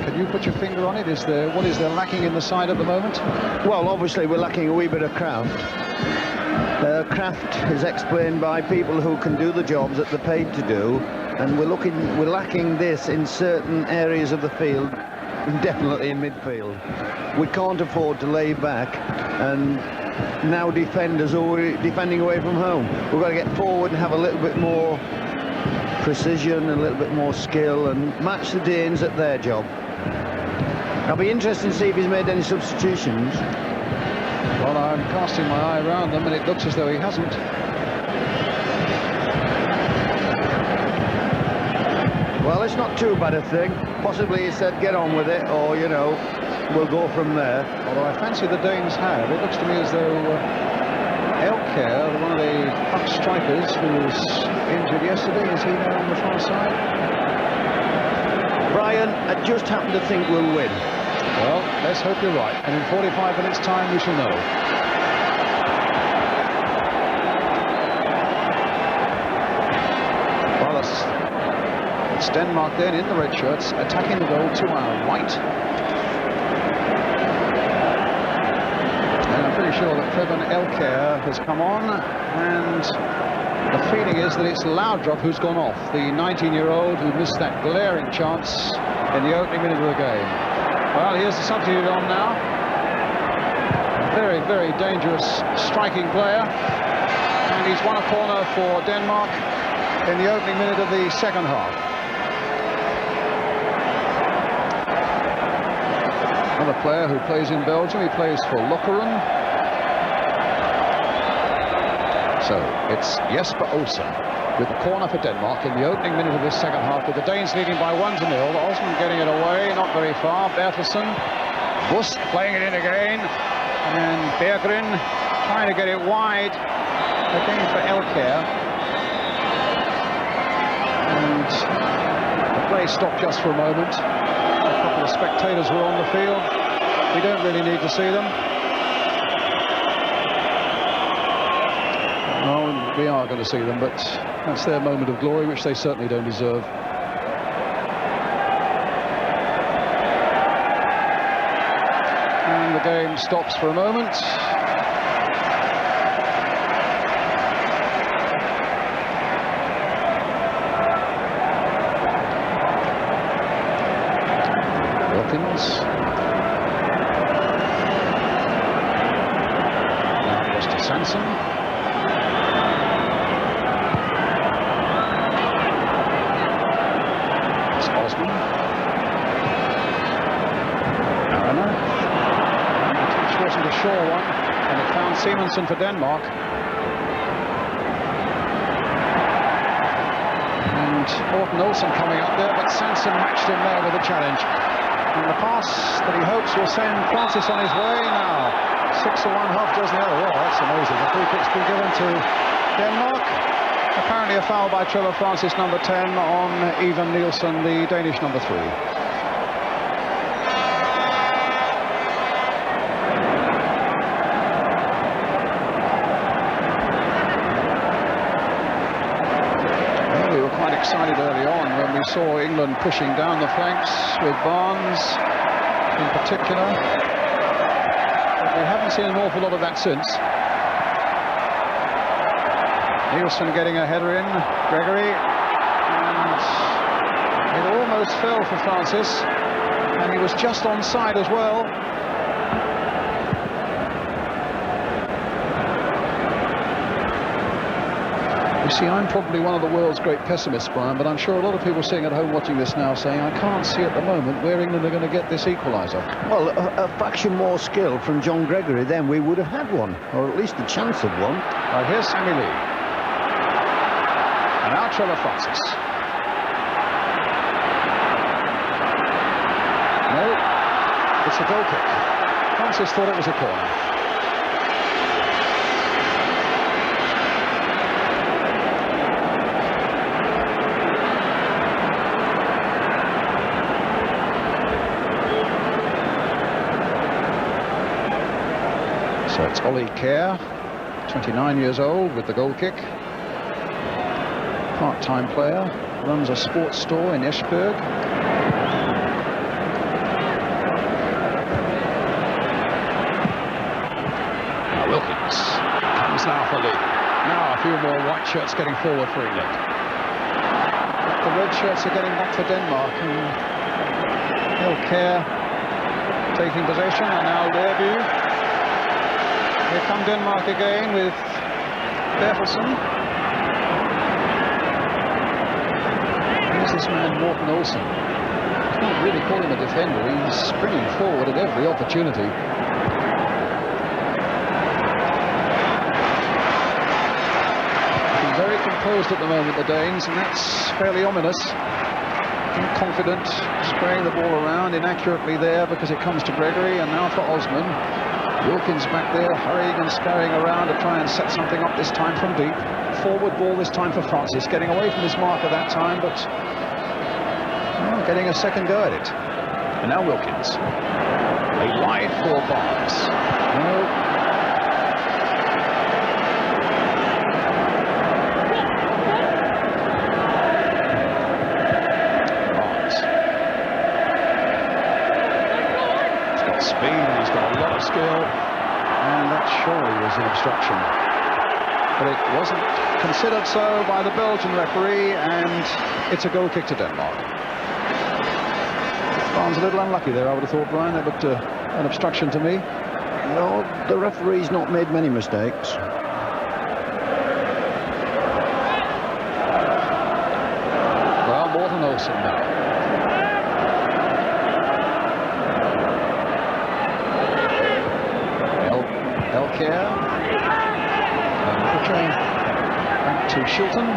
can you put your finger on it? What is there lacking in the side at the moment? Well, obviously we're lacking a wee bit of craft. Craft is explained by people who can do the jobs that they're paid to do, and we're lacking this in certain areas of the field, definitely in midfield. We can't afford to lay back and now defenders are defending away from home. We've got to get forward and have a little bit more precision and a little bit more skill and match the Danes at their job. I'll be interested to see if he's made any substitutions. Well, I'm casting my eye around them and it looks as though he hasn't. Well, it's not too bad a thing. Possibly he said get on with it, or, you know, we'll go from there. Although I fancy the Danes have. It looks to me as though Elkjær, one of the front strikers who was injured yesterday, is he there on the far side? Brian, I just happen to think we'll win. Well, let's hope you're right, and in 45 minutes' time we shall know. Well, it's Denmark then in the red shirts, attacking the goal to our right. And I'm pretty sure that Preben Elkjær has come on, and the feeling is that it's Laudrup who's gone off, the 19-year-old who missed that glaring chance in the opening minute of the game. Well, here's the substitute on now. Very, very dangerous striking player. And he's won a corner for Denmark in the opening minute of the second half. Another player who plays in Belgium. He plays for Lokeren. So it's Jesper Olsen with the corner for Denmark in the opening minute of this second half, with the Danes leading by 1-0. Osman getting it away, not very far. Bertelsen, Busk playing it in again, and Gregory trying to get it wide again for Elkjær. And the play stopped just for a moment. A couple of spectators were on the field. We don't really need to see them. No, we are going to see them, but that's their moment of glory, which they certainly don't deserve. And the game stops for a moment. Wilkins. Now goes to Sansom. Osman. The touch wasn't a sure one, and it found Simonsen for Denmark. And Olsen coming up there, but Sansom matched him there with a challenge. And the pass that he hopes will send Francis on his way now. 6-1, half dozen the other. Oh, that's amazing. The free kick's been given to Denmark. Apparently a foul by Trevor Francis, number 10, on Even Nielsen, the Danish number 3. Well, we were quite excited early on when we saw England pushing down the flanks with Barnes in particular. But we haven't seen an awful lot of that since. Nielsen getting a header in, Gregory, and it almost fell for Francis, and he was just onside as well. You see, I'm probably one of the world's great pessimists, Brian, but I'm sure a lot of people sitting at home watching this now saying, I can't see at the moment where England are going to get this equaliser. Well, a fraction more skill from John Gregory, then we would have had one, or at least a chance of one. Right, here's Sammy Lee. And now Trevor Francis. No, it's a goal kick. Francis thought it was a corner. So it's Kjær, 29 years old, with the goal kick. Part-time player, runs a sports store in Esbjerg. Wilkins comes now for Lee. Now a few more white shirts getting forward for England. The red shirts are getting back for Denmark, and Elkjær taking possession, and now Lerby. Here come Denmark again with Bertelsen. This man Morten Olsen. You can't really call him a defender. He's springing forward at every opportunity. Looking very composed at the moment, the Danes, and that's fairly ominous. Confident, spraying the ball around inaccurately there because it comes to Gregory, and now for Osman. Wilkins back there, hurrying and scurrying around to try and set something up, this time from deep. Forward ball this time for Francis, getting away from his marker that time, but getting a second go at it. And now Wilkins. A wide for Barnes. No. He's got a lot of skill, and that surely was an obstruction. But it wasn't considered so by the Belgian referee, and it's a goal kick to Denmark. Barnes a little unlucky there, I would have thought, Brian. That looked an obstruction to me. No, the referee's not made many mistakes. Well, Morten Olsen now. Elkjær, back to Shilton.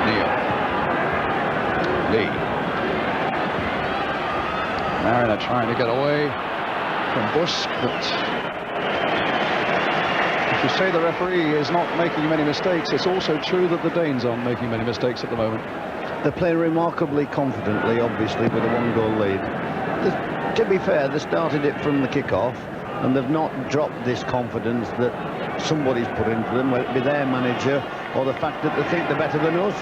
Neal, Lee. Mariner trying to get away from Busk, but if you say the referee is not making many mistakes, it's also true that the Danes aren't making many mistakes at the moment. They're playing remarkably confidently, obviously, with a one-goal lead. To be fair, they started it from the kick-off, and they've not dropped this confidence that somebody's put into them, whether it be their manager or the fact that they think they're better than us.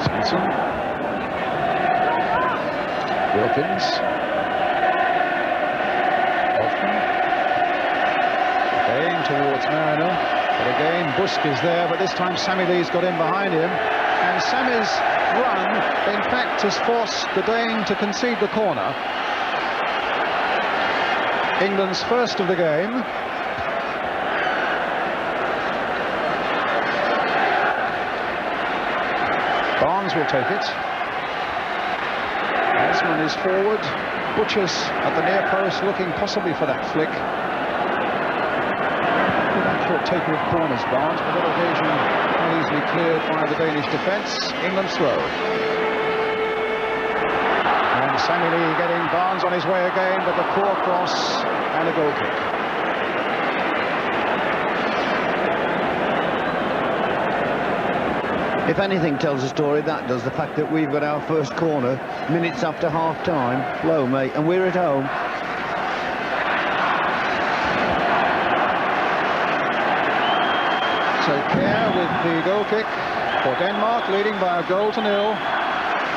Sansom. Wilkins. Osman. Again towards Mariner, but again Busk is there, but this time Sammy Lee's got in behind him, and Sammy's run, in fact, has forced the Dane to concede the corner. England's first of the game. Barnes will take it. Osman is forward. Butcher's at the near post, looking possibly for that flick. Good taker of corners, Barnes, but that occasion not easily cleared by the Danish defence. England's throw. And Sammy Lee getting Barnes on his way again, but the poor cross and a goal kick. If anything tells a story, that does. The fact that we've got our first corner minutes after half-time. Low, mate, and we're at home. So Kjær with the goal kick for Denmark, leading by 1-0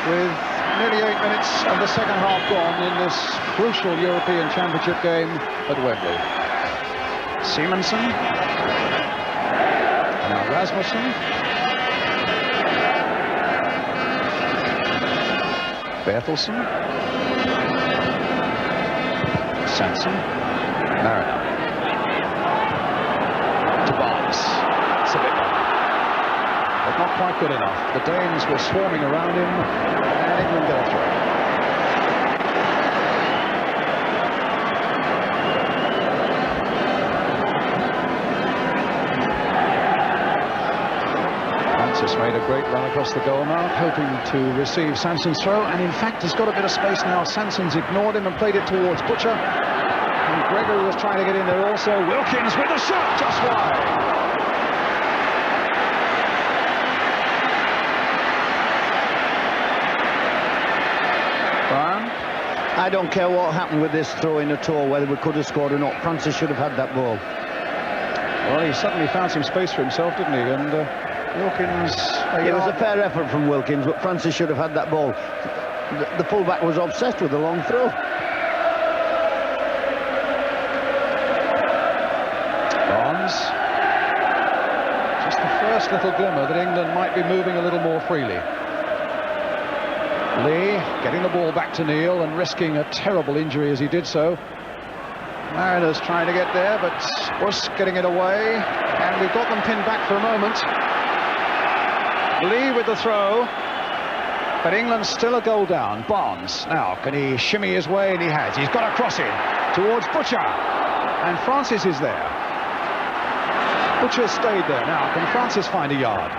with nearly 8 minutes of the second half gone in this crucial European Championship game at Wembley. Simonsen. Now Rasmussen. Bertelsen. Sansom. Mariner. To Barnes. It's a bit long, but not quite good enough. The Danes were swarming around him, and England get a throw. Francis made a great run across the goal mouth, hoping to receive Sanson's throw, and in fact has got a bit of space now. Sanson's ignored him and played it towards Butcher, and Gregory was trying to get in there also. Wilkins with a shot just wide. I don't care what happened with this throw-in at all, whether we could have scored or not. Francis should have had that ball. Well, he suddenly found some space for himself, didn't he? And Wilkins... It was a fair effort from Wilkins, but Francis should have had that ball. The fullback was obsessed with the long throw. Barnes. Just the first little glimmer that England might be moving a little more freely. Lee getting the ball back to Neal and risking a terrible injury as he did so. Mariners trying to get there, but Busk getting it away, and we've got them pinned back for a moment. Lee with the throw, but England's still a goal down. Barnes now, can he shimmy his way? And he has. He's got a cross in towards Butcher, and Francis is there. Butcher stayed there. Now, can Francis find a yard?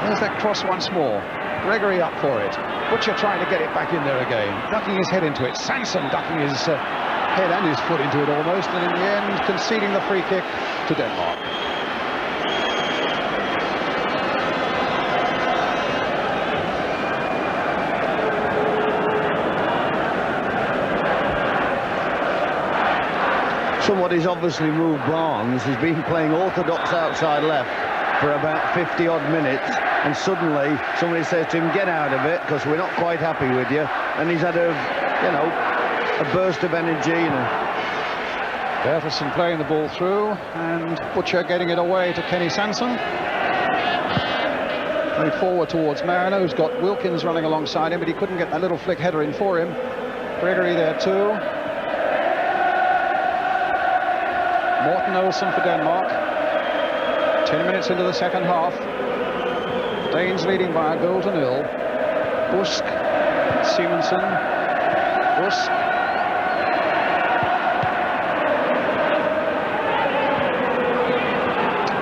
There's that cross once more. Gregory up for it. Butcher trying to get it back in there again, ducking his head into it. Sansom ducking his head and his foot into it almost, and in the end conceding the free kick to Denmark. Somebody's obviously moved Barnes. He's been playing orthodox outside left for about 50 odd minutes, and suddenly somebody says to him, get out of it, because we're not quite happy with you. And he's had a burst of energy. Bertelsen playing the ball through, and Butcher getting it away to Kenny Sansom. Playing forward towards Mariner, who's got Wilkins running alongside him, but he couldn't get that little flick header in for him. Gregory there too. Morten, Olsen for Denmark. 10 minutes into the second half. Danes leading by a goal to 0. Busk, Simonsen, Busk.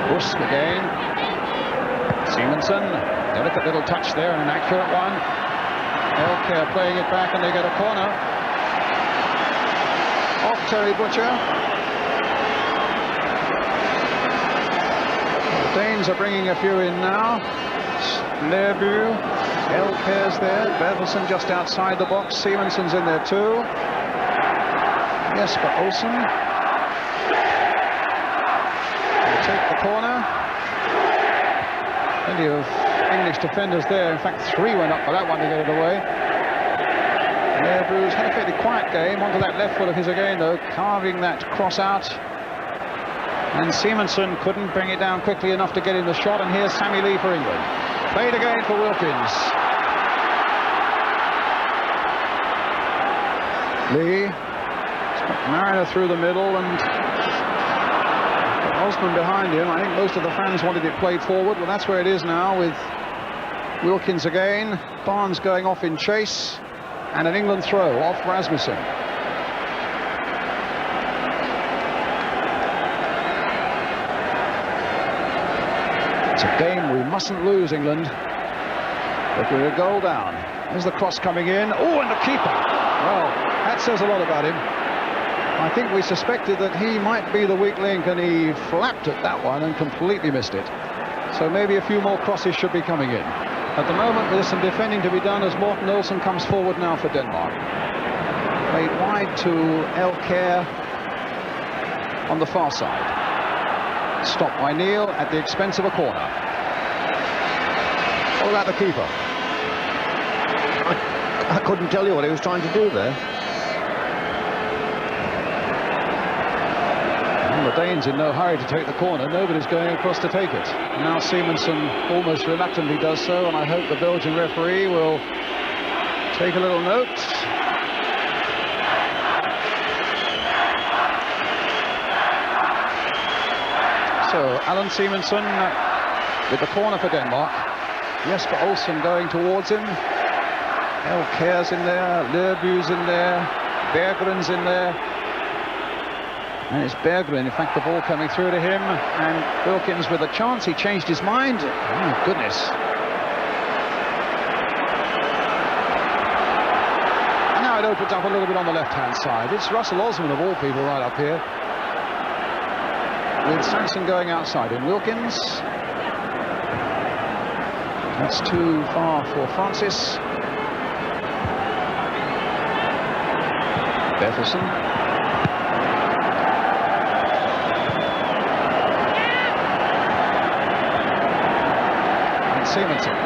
Busk again. Simonsen. Delicate little touch there and an accurate one. Elkjær playing it back and they get a corner. Off Terry Butcher. Danes are bringing a few in now. Lerby, Elkjær's there. Bertelsen just outside the box. Simonsen's in there too. Jesper Olsen. Will take the corner. Plenty of English defenders there. In fact, 3 went up for that one to get it away. Lerby's had a fairly quiet game. Onto that left foot of his again, though, carving that cross out. And Simonsen couldn't bring it down quickly enough to get in the shot. And here's Sammy Lee for England. Played again for Wilkins. Lee. Mariner through the middle and Osman behind him. I think most of the fans wanted it played forward. Well, that's where it is now with Wilkins again. Barnes going off in chase. And an England throw off Rasmussen. It's a game we mustn't lose, England. But we're a goal down. There's the cross coming in. Oh, and the keeper. Well, that says a lot about him. I think we suspected that he might be the weak link, and he flapped at that one and completely missed it. So maybe a few more crosses should be coming in. At the moment, there's some defending to be done as Morten Olsen comes forward now for Denmark. Played wide to Elkjær on the far side. Stopped by Neal at the expense of a corner. What about the keeper? I couldn't tell you what he was trying to do there. Well, the Danes in no hurry to take the corner. Nobody's going across to take it. Now Simonsen almost reluctantly does so, and I hope the Belgian referee will take a little note. So Allan Simonsen with the corner for Denmark. Jesper Olsen going towards him. Elkjær's in there, Lerby's in there, Berggrun's in there. And it's Berggrun, in fact, the ball coming through to him. And Wilkins with a chance, he changed his mind. Oh, my goodness. And now it opens up a little bit on the left-hand side. It's Russell Osman, of all people, right up here. With Sansom going outside in Wilkins. That's too far for Francis. Bertelsen. And Simonsen.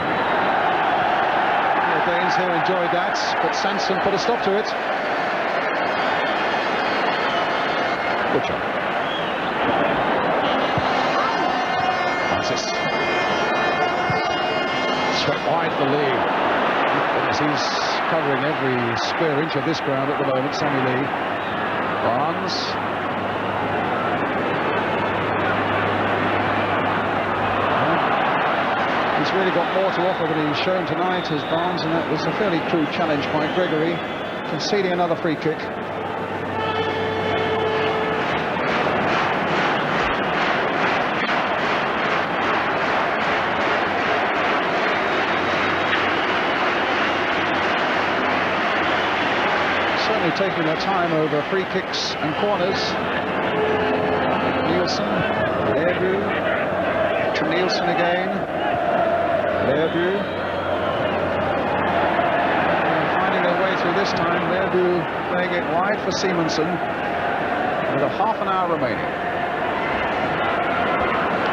The Danes here enjoyed that, but Sansom put a stop to it. Butcher. Swept wide for Lee. He's covering every square inch of this ground at the moment, Sammy Lee. Barnes. He's really got more to offer than he's shown tonight as Barnes, and that was a fairly crude challenge by Gregory, conceding another free kick. taking their time over free kicks and corners. Nielsen, Lerby, to Nielsen again. Lerby. Finding their way through this time. Lerby playing it wide for Simonsen with a half an hour remaining.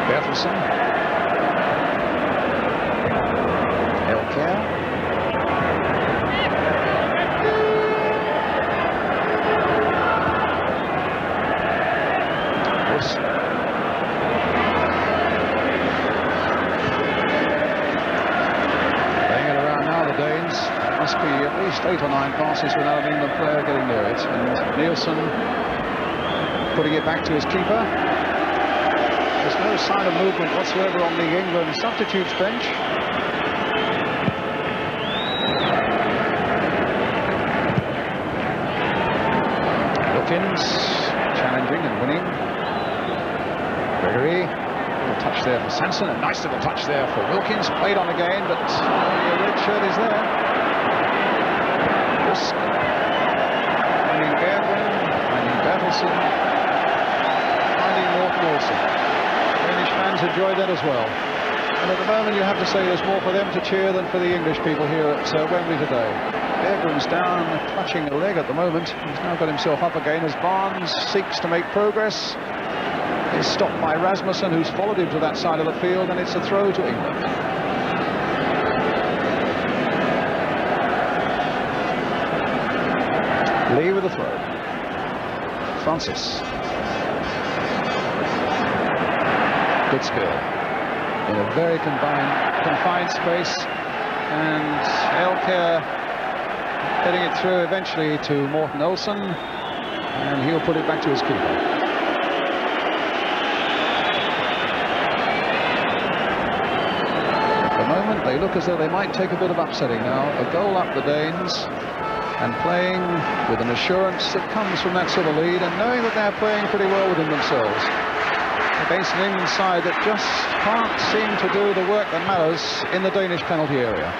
Bertelsen. Elkjær. Busk. Playing it around now, the Danes. Must be at least 8 or 9 passes without an England player getting near it. And Nielsen putting it back to his keeper. There's no sign of movement whatsoever on the England substitutes bench. Wilkins challenging and winning. Gregory, little touch there for Sansom, a nice little touch there for Wilkins, played on again, but the red shirt is there. Busk, finding Gregory, finding Bertelsen, finding Olsen. Danish fans enjoyed that as well. And at the moment you have to say there's more for them to cheer than for the English people here at Wembley today. Bergram's down, clutching a leg at the moment. He's now got himself up again as Barnes seeks to make progress. He's stopped by Rasmussen, who's followed him to that side of the field, and it's a throw to England. Lee with a throw. Francis. Good skill. In a very confined space. And Elkjær getting it through eventually to Morten Olsen, and he'll put it back to his keeper. At the moment, they look as though they might take a bit of upsetting now. A goal up the Danes, and playing with an assurance that comes from that sort of lead, and knowing that they're playing pretty well within themselves against an England side that just can't seem to do the work that matters in the Danish penalty area.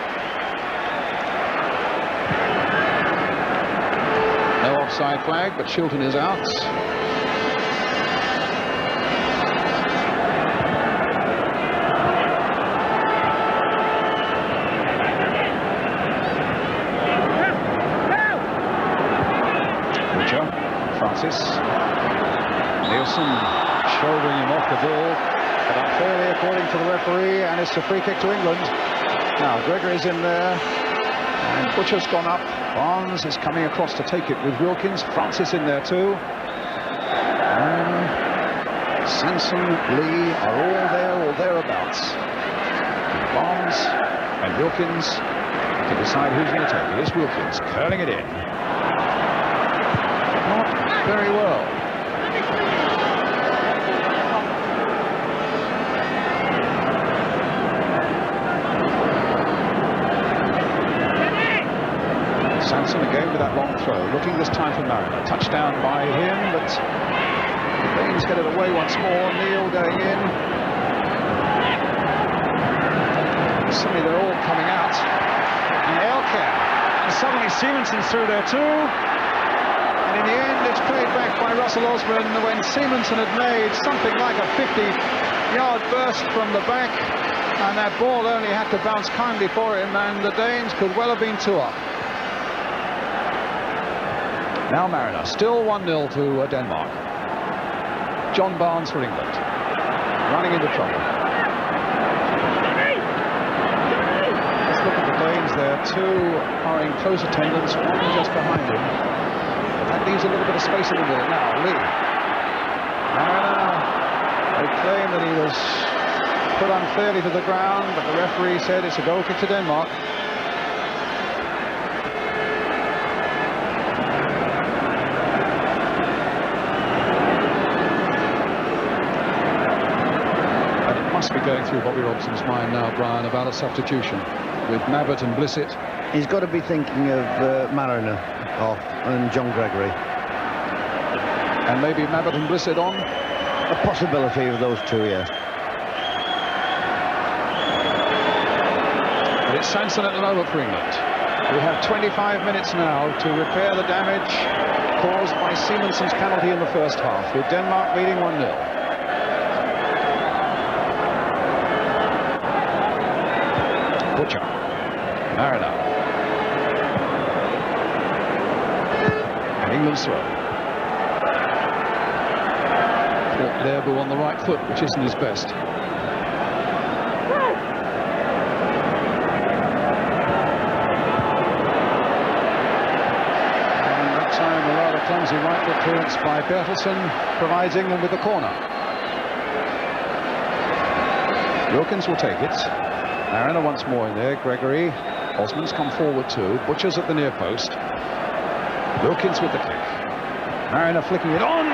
No offside flag, but Shilton is out. Francis. Nielsen shouldering him off the ball, but unfairly according to the referee, and it's a free kick to England. Now Gregory's in there, and Butcher's gone up. Barnes is coming across to take it with Wilkins. Francis in there too. Sansom, Lee are all there or thereabouts. Barnes and Wilkins to decide who's going to take it. It's Wilkins curling it in. Not very well. Sansom again with that long throw, looking this time for Mariner. Touchdown by him, but the Danes get it away once more. Neal going in. Suddenly they're all coming out. And Elkjær. And suddenly Simonsen's through there too. And in the end, it's played back by Russell Osman when Simonsen had made something like a 50-yard burst from the back. And that ball only had to bounce kindly for him, and the Danes could well have been 2 up. Now Mariner, still 1-0 to Denmark. John Barnes for England, running into trouble. Let's look at the Danes there, 2 are in close attendance, 1 just behind him. That leaves a little bit of space in the middle. Now, Lee. Mariner, they claim that he was put unfairly to the ground, but the referee said it's a goal kick to Denmark. Be going through Bobby Robson's mind now, Brian, about a substitution with Mabbott and Blissett. He's got to be thinking of Mariner off and John Gregory. And maybe Mabbott and Blissett on? A possibility of those 2, yes. But it's Sansom at the moment for England. We have 25 minutes now to repair the damage caused by Simonsen's penalty in the first half, with Denmark leading 1-0. Butcher. Mariner. And England's throw. Caught Lerby on the right foot, which isn't his best. Clumsy right foot clearance by Bertelsen provides England with the corner. Wilkins will take it. Mariner once more in there. Gregory. Osman's come forward too. Butcher's at the near post. Wilkins with the kick. Mariner flicking it on.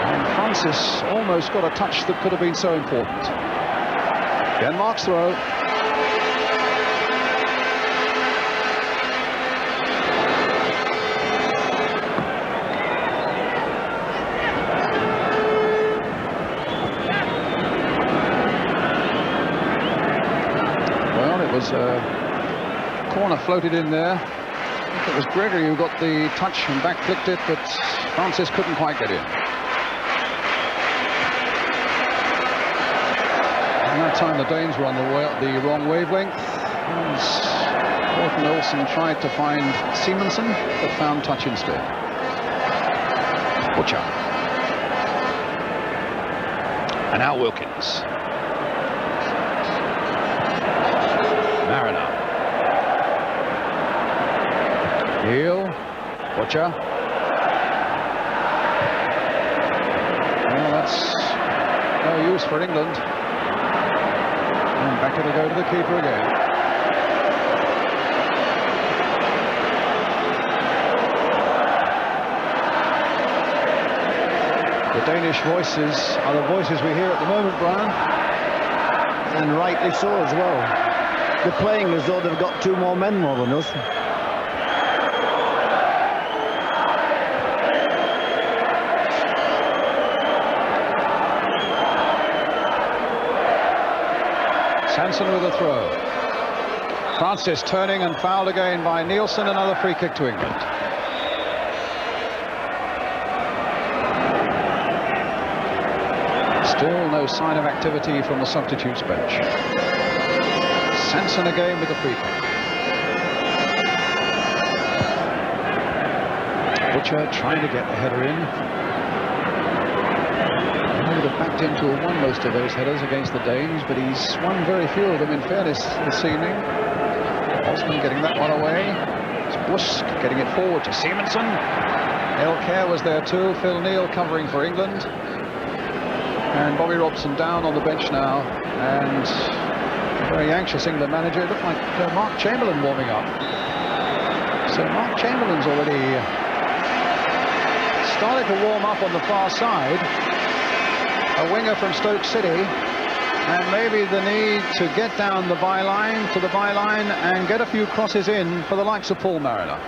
And Francis almost got a touch that could have been so important. Denmark's throw. Corner floated in there. I think it was Gregory who got the touch and back flicked it, but Francis couldn't quite get in. And that time the Danes were on the wrong wavelength. Morten Olsen tried to find Simonsen, but found touch instead. Butcher. And now Wilkins. Mariner. Neal. Butcher. Well, that's no use for England. And back it'll go to the keeper again. The Danish voices are the voices we hear at the moment, Brian. And rightly so as well. They're playing as though they've got two more men more than us. Sansom with a throw. Francis turning and fouled again by Nielsen. Another free kick to England. Still no sign of activity from the substitutes bench. Sansom again with a free kick. Butcher trying to get the header in. He would have backed him to have won most of those headers against the Danes, but he's won very few of them in fairness this evening. Osman getting that one away. It's Busk getting it forward to Simonsen. Elkjær was there too. Phil Neal covering for England. And Bobby Robson down on the bench now. And a very anxious England manager. It looked like Mark Chamberlain warming up. So Mark Chamberlain's already started to warm up on the far side. A winger from Stoke City, and maybe the need to get down the byline, to the byline, and get a few crosses in for the likes of Paul Mariner.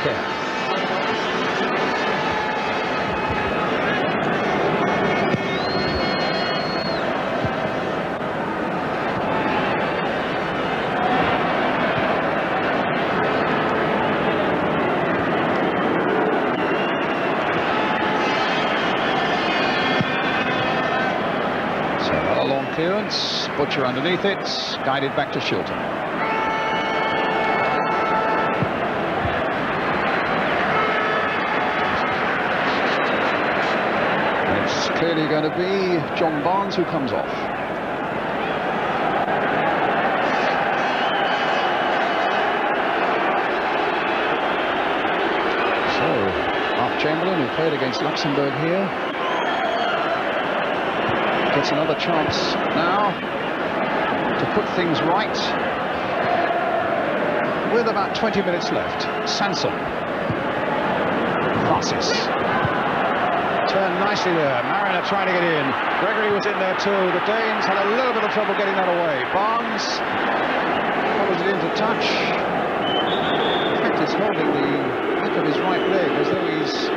Kjær. So a long clearance, Butcher underneath it, guided back to Shilton. Clearly going to be John Barnes who comes off. So, Mark Chamberlain, who played against Luxembourg here, gets another chance now. to put things right with about 20 minutes left. Sansom. Francis. Turned nicely there. Mariner trying to get in. Gregory was in there too. The Danes had a little bit of trouble getting that away. Barnes follows it into touch. In fact, it's holding the back of his right leg as though he's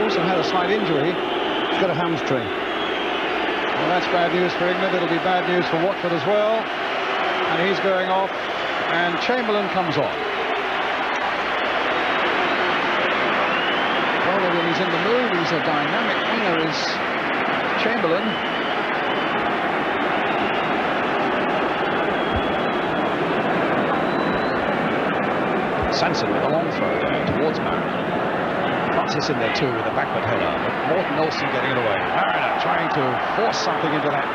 also had a slight injury. He's got a hamstring. Well, that's bad news for England. It'll be bad news for Watford as well. And he's going off, and Chamberlain comes on. Well, when he's in the mood, he's a dynamic winger, is Chamberlain. Sansom with a long throw there towards Mariner. Francis in there too with a backward header, but Morten Olsen getting it away. Mariner trying to force something into that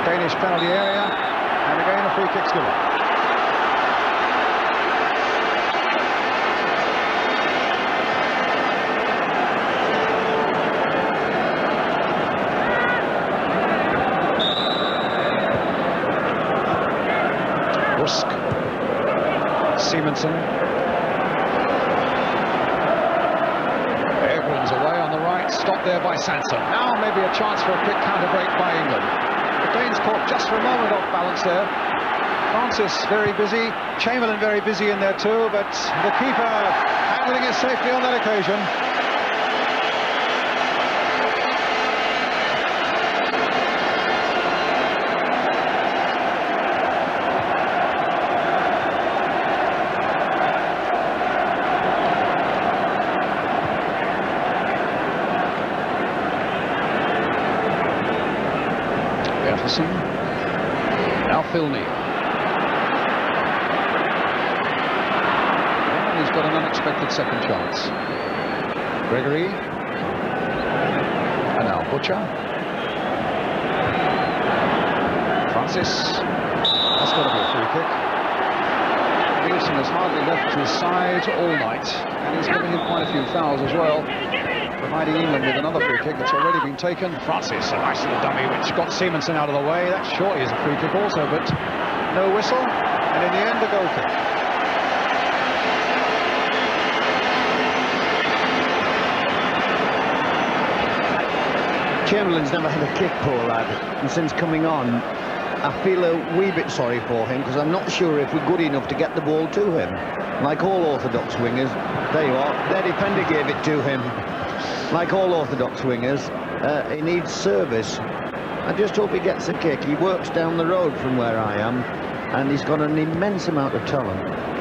Danish penalty area, and again a free kick's given. Busk, Simonsen. Away on the right, stopped there by Sansom. Now maybe a chance for a quick counter break by England. The Danes caught just for a moment off balance there. Francis very busy, Chamberlain very busy in there too, but the keeper handling it safely on that occasion. Bertelsen. Now Phil Neal. And he's got an unexpected second chance. Gregory. And now Butcher. Francis. That's got to be a free kick. Nielsen has hardly left his side all night, and he's giving him quite a few fouls as well, providing England with another free kick that's already been taken. Francis, a nice little dummy which got Simonsen out of the way. That surely is a free kick also, but no whistle, and in the end a goal kick. Chamberlain's never had a kick, poor lad, and since coming on I feel a wee bit sorry for him, because I'm not sure if we're good enough to get the ball to him. Like all orthodox wingers, there you are, their defender gave it to him. Like all orthodox wingers, he needs service. I just hope he gets a kick. He works down the road from where I am, and he's got an immense amount of talent.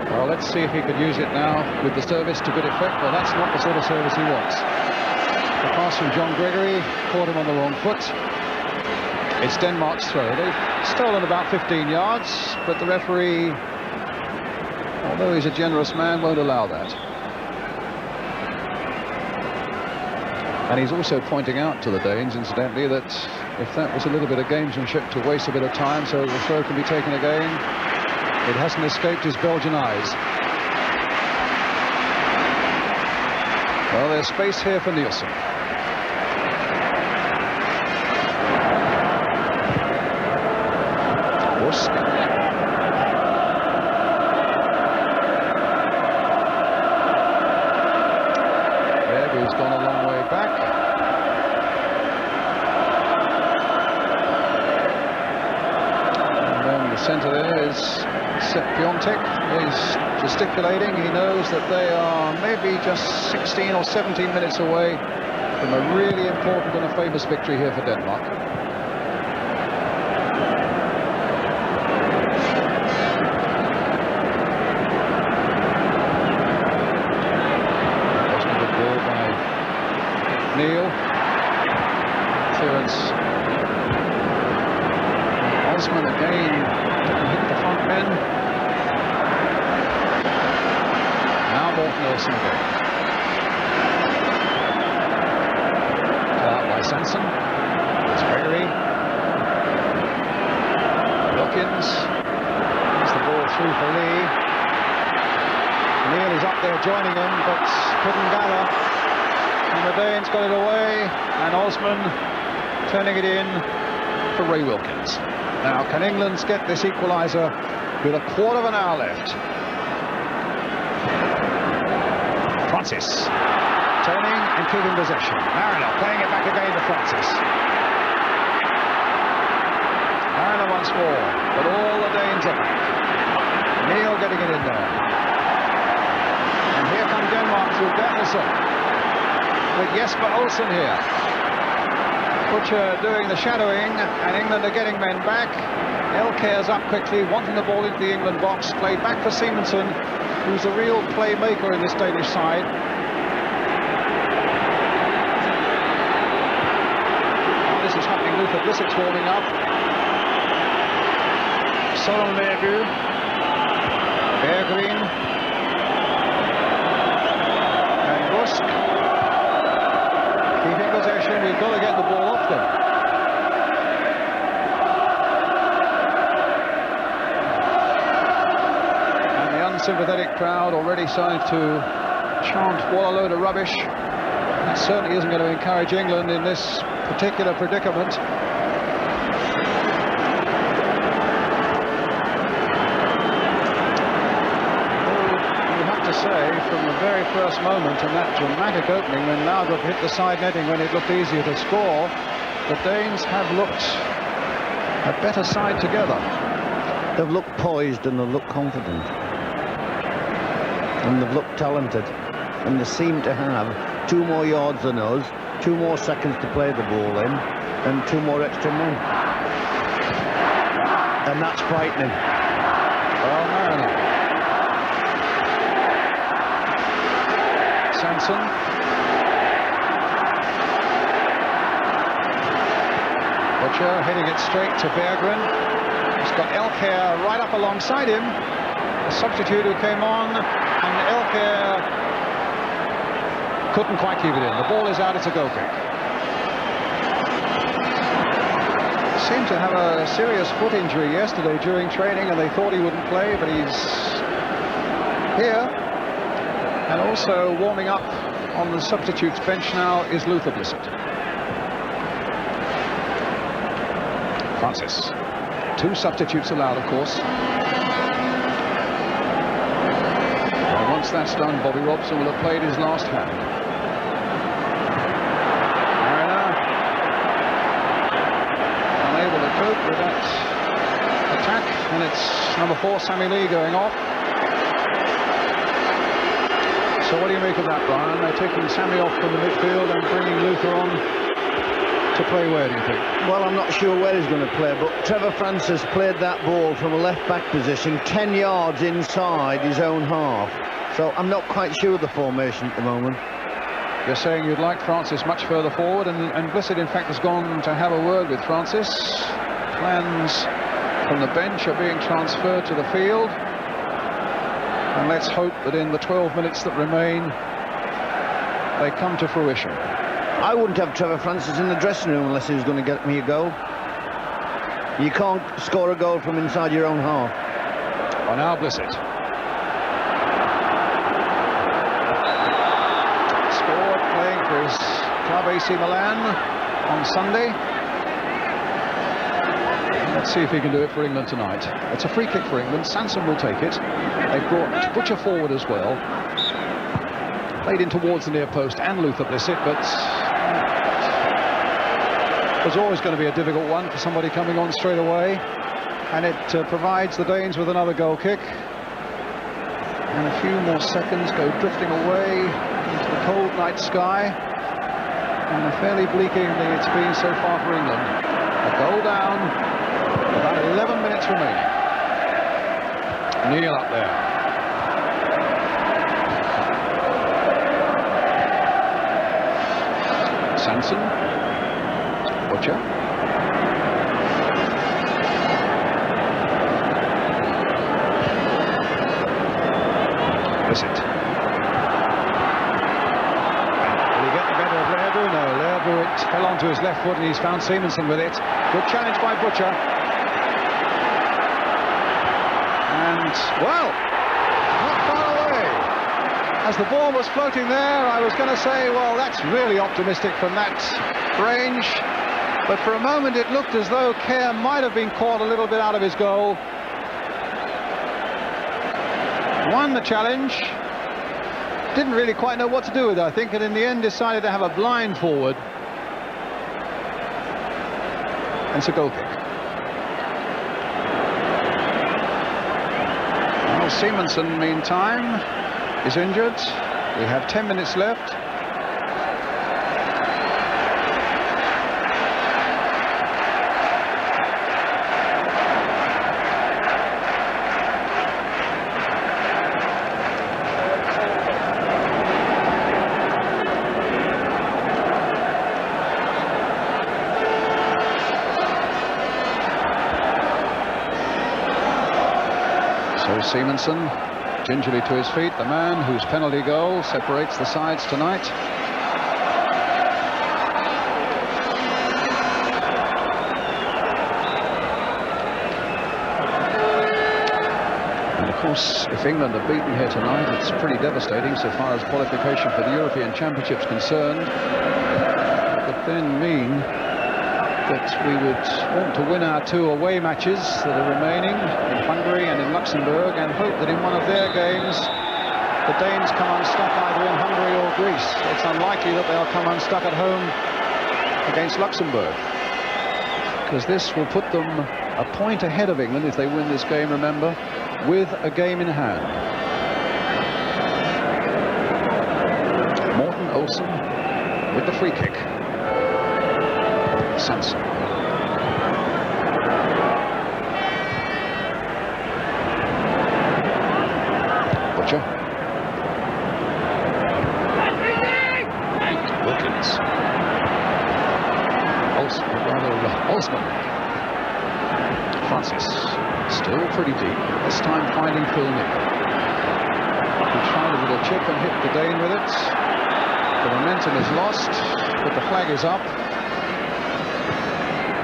Well, let's see if he could use it now with the service to good effect. Well, that's not the sort of service he wants. The pass from John Gregory caught him on the wrong foot. It's Denmark's throw. They've stolen about 15 yards, but the referee, although he's a generous man, won't allow that. And he's also pointing out to the Danes, incidentally, that if that was a little bit of gamesmanship to waste a bit of time so the throw can be taken again, it hasn't escaped his Belgian eyes. Well, there's space here for Nielsen. Busk. Lerby's gone a long way back. And then the centre there is Piontek. He's gesticulating. He knows that they are maybe just 16 or 17 minutes away from a really important and a famous victory here for Denmark. Neal, clearance. Osman again hit the front men. Now Morten Olsen again. Cut out by Sansom. It's Gregory. Wilkins. That's the ball through for Lee. Neal is up there joining him, but couldn't gather. And the Danes got it away, and Osman turning it in for Ray Wilkins. Now, can England get this equaliser with a quarter of an hour left? Francis turning and keeping possession. Mariner playing it back again to Francis. Mariner once more, but all the Danes are back. Neal getting it in there. And here come Denmark through Bertelsen, with Jesper Olsen here. Butcher doing the shadowing, and England are getting men back. Elkjær's up quickly, wanting the ball into the England box. Played back for Simonsen, who's a real playmaker in this Danish side. While this is happening, Blissett's warming up. Søren Lerby, Gregory, and Busk. Keeping possession, we've got to get the ball off them. And the unsympathetic crowd already starting to chant, "What a load of rubbish." That certainly isn't going to encourage England in this particular predicament. Say, from the very first moment in that dramatic opening when Laudrup hit the side netting when it looked easier to score, the Danes have looked a better side together. They've looked poised and they've looked confident. And they've looked talented. And they seem to have 2 more yards than us, 2 more seconds to play the ball in, and 2 more extra men. And that's frightening. Well, Mariner. Sansom. Butcher hitting it straight to Berggren. He's got Elkjær right up alongside him. A substitute who came on, and Elkjær couldn't quite keep it in. The ball is out, it's a goal kick. Seemed to have a serious foot injury yesterday during training, and they thought he wouldn't play, but he's here. And also warming up on the substitutes bench now is Blissett. Francis. 2 substitutes allowed, of course. And once that's done, Bobby Robson will have played his last hand. Mariner unable to cope with that attack, and it's number 4, Sammy going off. So what do you make of that, Brian? They're taking Sammy off from the midfield and bringing Luther on to play where, do you think? Well, I'm not sure where he's going to play, but Trevor Francis played that ball from a left-back position 10 yards inside his own half. So I'm not quite sure of the formation at the moment. You're saying you'd like Francis much further forward, and Blissett, in fact, has gone to have a word with Francis. Plans from the bench are being transferred to the field. And let's hope that in the 12 minutes that remain, they come to fruition. I wouldn't have Trevor Francis in the dressing room unless he was going to get me a goal. You can't score a goal from inside your own half. Oh, now Blissett. Scored playing for his club AC Milan on Sunday. Let's see if he can do it for England tonight. It's a free kick for England. Sansom will take it. They've brought Butcher forward as well. Played in towards the near post and Blissett, but it was always going to be a difficult one for somebody coming on straight away. And it provides the Danes with another goal kick. And a few more seconds go drifting away into the cold night sky. And a fairly bleak evening it's been so far for England. A goal down. About 11 minutes remaining. Neal up there. Sansom. Butcher. Blissett. Will he get the better of Lerby? No, Lerby it fell onto his left foot and he's found Simonsen with it. Good challenge by Butcher. And, well, not far away. As the ball was floating there, I was going to say, well, that's really optimistic from that range. But for a moment it looked as though Kjær might have been caught a little bit out of his goal. Won the challenge. Didn't really quite know what to do with it, I think, and in the end decided to have a blind forward. And it's a goal kick. Well, Simonsen, meantime, is injured. We have 10 minutes left. Simonsen gingerly to his feet, the man whose penalty goal separates the sides tonight. And of course, if England are beaten here tonight, it's pretty devastating so far as qualification for the European Championship's concerned. It would then mean that we would want to win our 2 away matches that are remaining in Hungary and in Luxembourg, and hope that in one of their games the Danes come unstuck either in Hungary or Greece. It's unlikely that they'll come unstuck at home against Luxembourg, because this will put them a point ahead of England if they win this game, remember, with a game in hand. Morten, Olsen with the free kick. Sansom. Butcher. Wilkins. Osman. Francis. Still pretty deep. This time finding Phil Neal. He tried a little chip and hit the Dane with it. The momentum is lost, but the flag is up.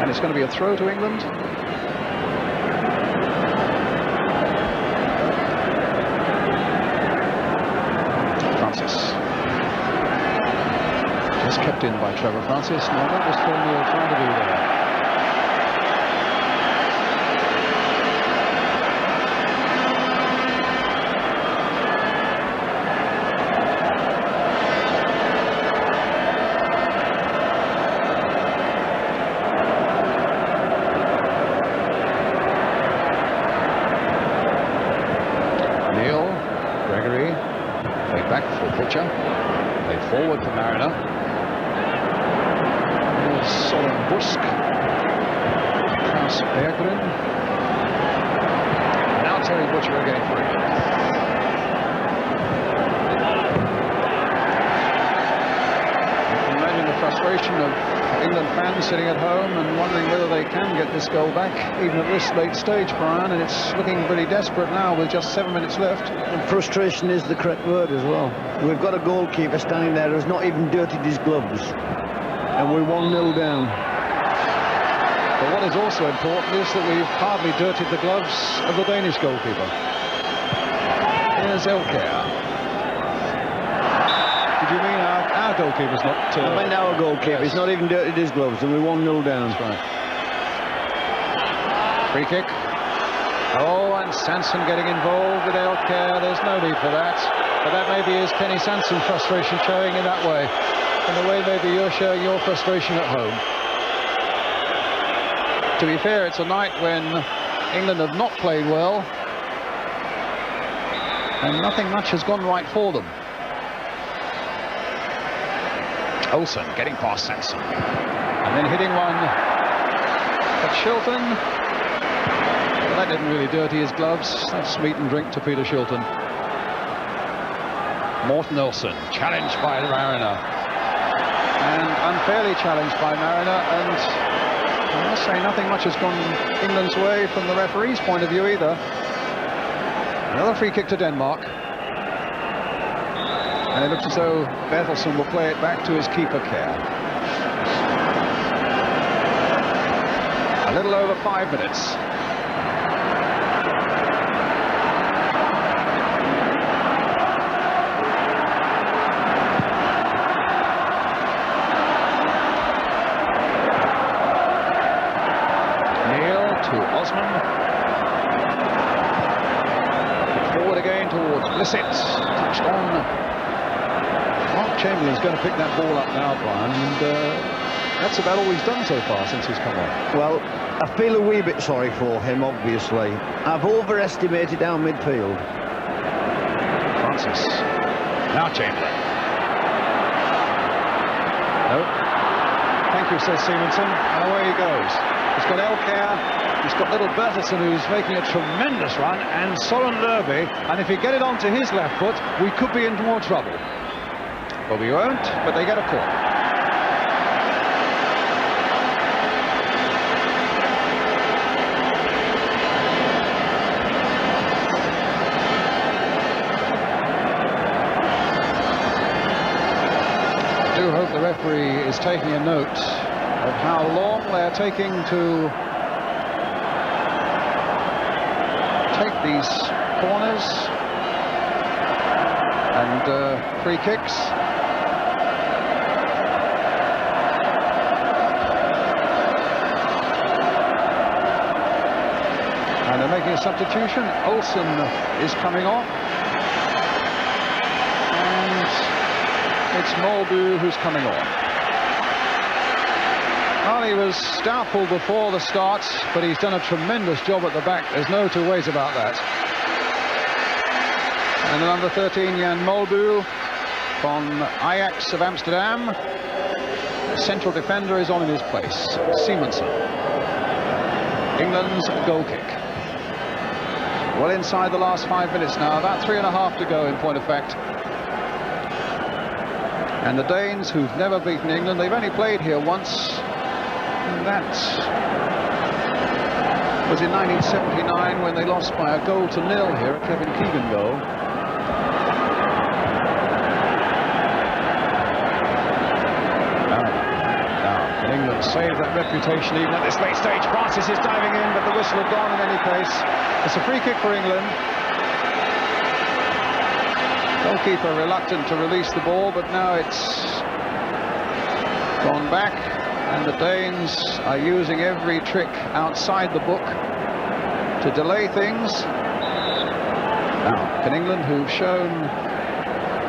And it's going to be a throw to England. Francis. Just kept in by Trevor Francis. Now that was Phil Neal trying to do there. Gregory, played back for Butcher, played forward for Mariner. Søren Busk, Bertelsen. Now Terry Butcher again for England. You can imagine the frustration of England fans sitting at home and wondering whether they can get this goal back, even at this late stage, Brian, and it's looking pretty desperate now with just 7 minutes left. And frustration is the correct word as well. We've got a goalkeeper standing there who's not even dirtied his gloves, and we're 1-0 down. But what is also important is that we've hardly dirtied the gloves of the Danish goalkeeper. Here's Elkjær. Did you mean our goalkeeper's not... I meant our goalkeeper. He's not even dirtied his gloves, and we're 1-0 down. That's right. Free kick. Oh, and Sansom getting involved with Elkjær. There's no need for that. But that maybe is Kenny Sansom's frustration showing in that way. In the way maybe you're showing your frustration at home. To be fair, it's a night when England have not played well. And nothing much has gone right for them. Olsen getting past Sansom. And then hitting one at Shilton. Well, that didn't really dirty his gloves. That's meat and drink to Peter Shilton. Morten Olsen, challenged by Mariner. And unfairly challenged by Mariner. And I must say, nothing much has gone England's way from the referee's point of view either. Another free kick to Denmark. And it looks as though Bertelsen will play it back to his keeper, Kjær. A little over 5 minutes. Osman. Forward again towards Blissett. Touched on. Mark Chamberlain's going to pick that ball up now, Brian, and that's about all he's done so far since he's come on. Well, I feel a wee bit sorry for him, obviously. I've overestimated our midfield. Francis. Now Chamberlain. No. Thank you, says Simonsen, and away he goes. He's got Elkjær, he's got little Bertelsen, who's making a tremendous run, and Søren Lerby, and if he get it onto his left foot, we could be into more trouble. Well, we won't, but they get a call. I do hope the referee is taking a note of how long they're taking to take these corners and free kicks. And they're making a substitution. Olsen is coming off. And it's Mølby who's coming on. Well, he was doubtful before the start, but he's done a tremendous job at the back. There's no two ways about that. And the number 13, Jan Mølby from Ajax of Amsterdam. The central defender is on in his place, Simonsen. England's goal kick. Well inside the last 5 minutes now, about 3.5 to go in point of fact. And the Danes, who've never beaten England, they've only played here once. And that was in 1979 when they lost by a goal to 0 here, a Kevin Keegan goal. Now, can England save that reputation even at this late stage? Francis is diving in, but the whistle had gone in any case. It's a free kick for England. Goalkeeper reluctant to release the ball, but now it's gone back, and the Danes are using every trick outside the book to delay things. Now, can England, who've shown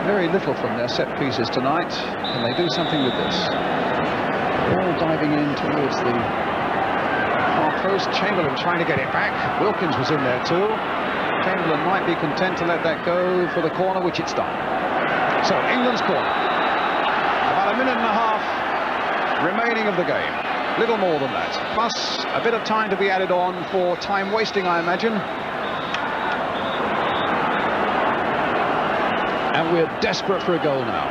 very little from their set pieces tonight, can they do something with this? All diving in towards the far post. Chamberlain trying to get it back. Wilkins was in there too. Chamberlain might be content to let that go for the corner, which it's done. So, England's corner. About 1.5 minutes remaining of the game. Little more than that. Plus, a bit of time to be added on for time wasting, I imagine. And we're desperate for a goal now.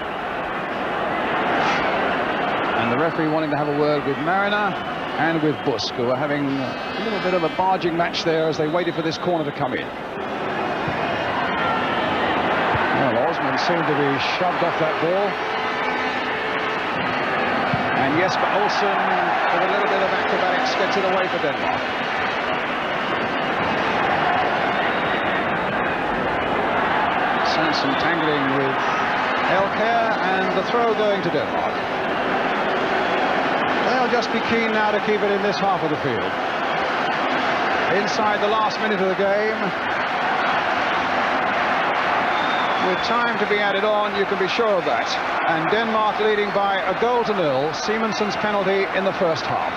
And the referee wanting to have a word with Mariner and with Busk, who are having a little bit of a barging match there as they waited for this corner to come in. Well, Osman seemed to be shoved off that ball. And Jesper Olsen, with a little bit of acrobatics, gets it away for Denmark. Sansom tangling with Elkjær, and the throw going to Denmark. They'll just be keen now to keep it in this half of the field. Inside the last minute of the game. With time to be added on, you can be sure of that. And Denmark leading by a goal to 0. Simonsen's penalty in the first half.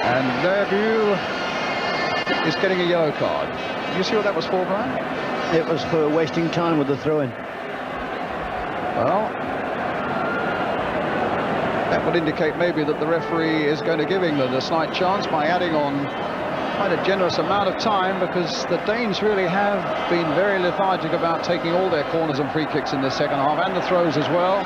And Lerby is getting a yellow card. You see what that was for, Brian? It was for wasting time with the throw-in. Well, that would indicate maybe that the referee is going to give England a slight chance by adding on quite a generous amount of time, because the Danes really have been very lethargic about taking all their corners and free kicks in this second half, and the throws as well.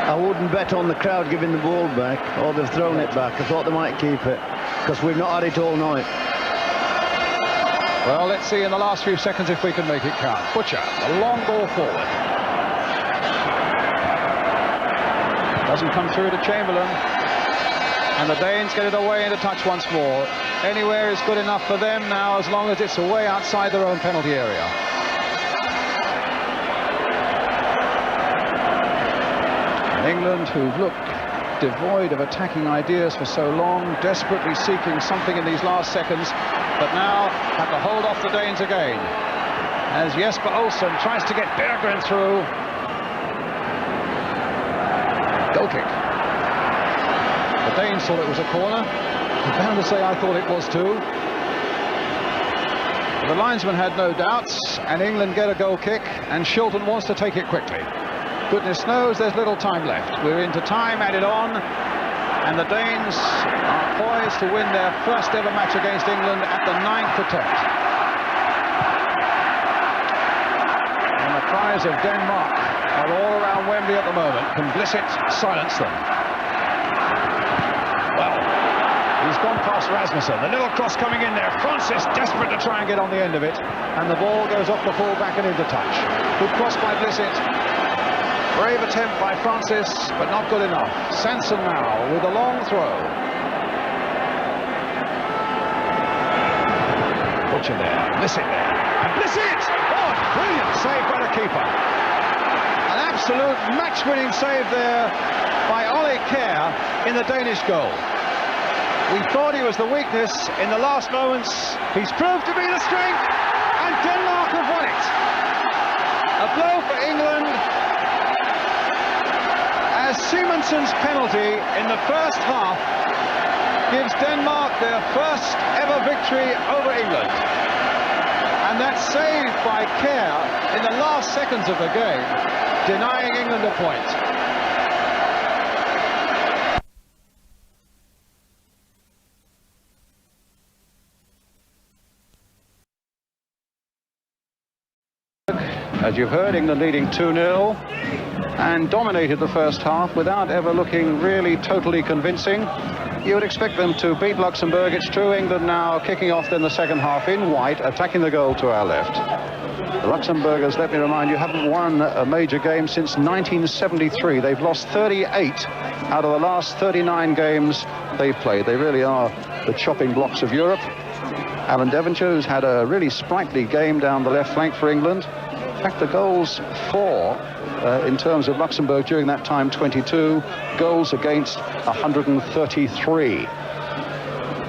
I wouldn't bet on the crowd giving the ball back, or they've thrown it back. I thought they might keep it, because we've not had it all night. Well, let's see in the last few seconds if we can make it count. Butcher, a long ball forward. Doesn't come through to Chamberlain. And the Danes get it away into touch once more. Anywhere is good enough for them now, as long as it's away outside their own penalty area. England, who've looked devoid of attacking ideas for so long, desperately seeking something in these last seconds, but now have to hold off the Danes again, as Jesper Olsen tries to get Berggren through. Goal kick. The Danes thought it was a corner. I'm bound to say I thought it was too. The linesman had no doubts, and England get a goal kick, and Shilton wants to take it quickly. Goodness knows there's little time left. We're into time added on, and the Danes are poised to win their first ever match against England at the 9th attempt. And the cries of Denmark are all around Wembley at the moment. Can Blissett silence them? Well, he's gone past Rasmussen. The little cross coming in there. Francis desperate to try and get on the end of it, and the ball goes off the full-back and into touch. Good cross by Blissett. Brave attempt by Francis, but not good enough. Sansom now with a long throw. Butcher there, Blissett there, and Blissett! Oh, brilliant save by the keeper. An absolute match-winning save there by Kjær in the Danish goal. We thought he was the weakness in the last moments. He's proved to be the strength, and Denmark have won it. A blow for England, as Simonsen's penalty in the first half gives Denmark their first ever victory over England. And that save by Kjær in the last seconds of the game, denying England a point. As you've heard, England leading 2-0 and dominated the first half without ever looking really totally convincing. You would expect them to beat Luxembourg. It's true, England now kicking off in the second half in white, attacking the goal to our left. The Luxembourgers, let me remind you, haven't won a major game since 1973. They've lost 38 out of the last 39 games they've played. They really are the chopping blocks of Europe. Alan Devonshire, who's had a really sprightly game down the left flank for England. In fact, the goals for, in terms of Luxembourg during that time, 22, goals against 133.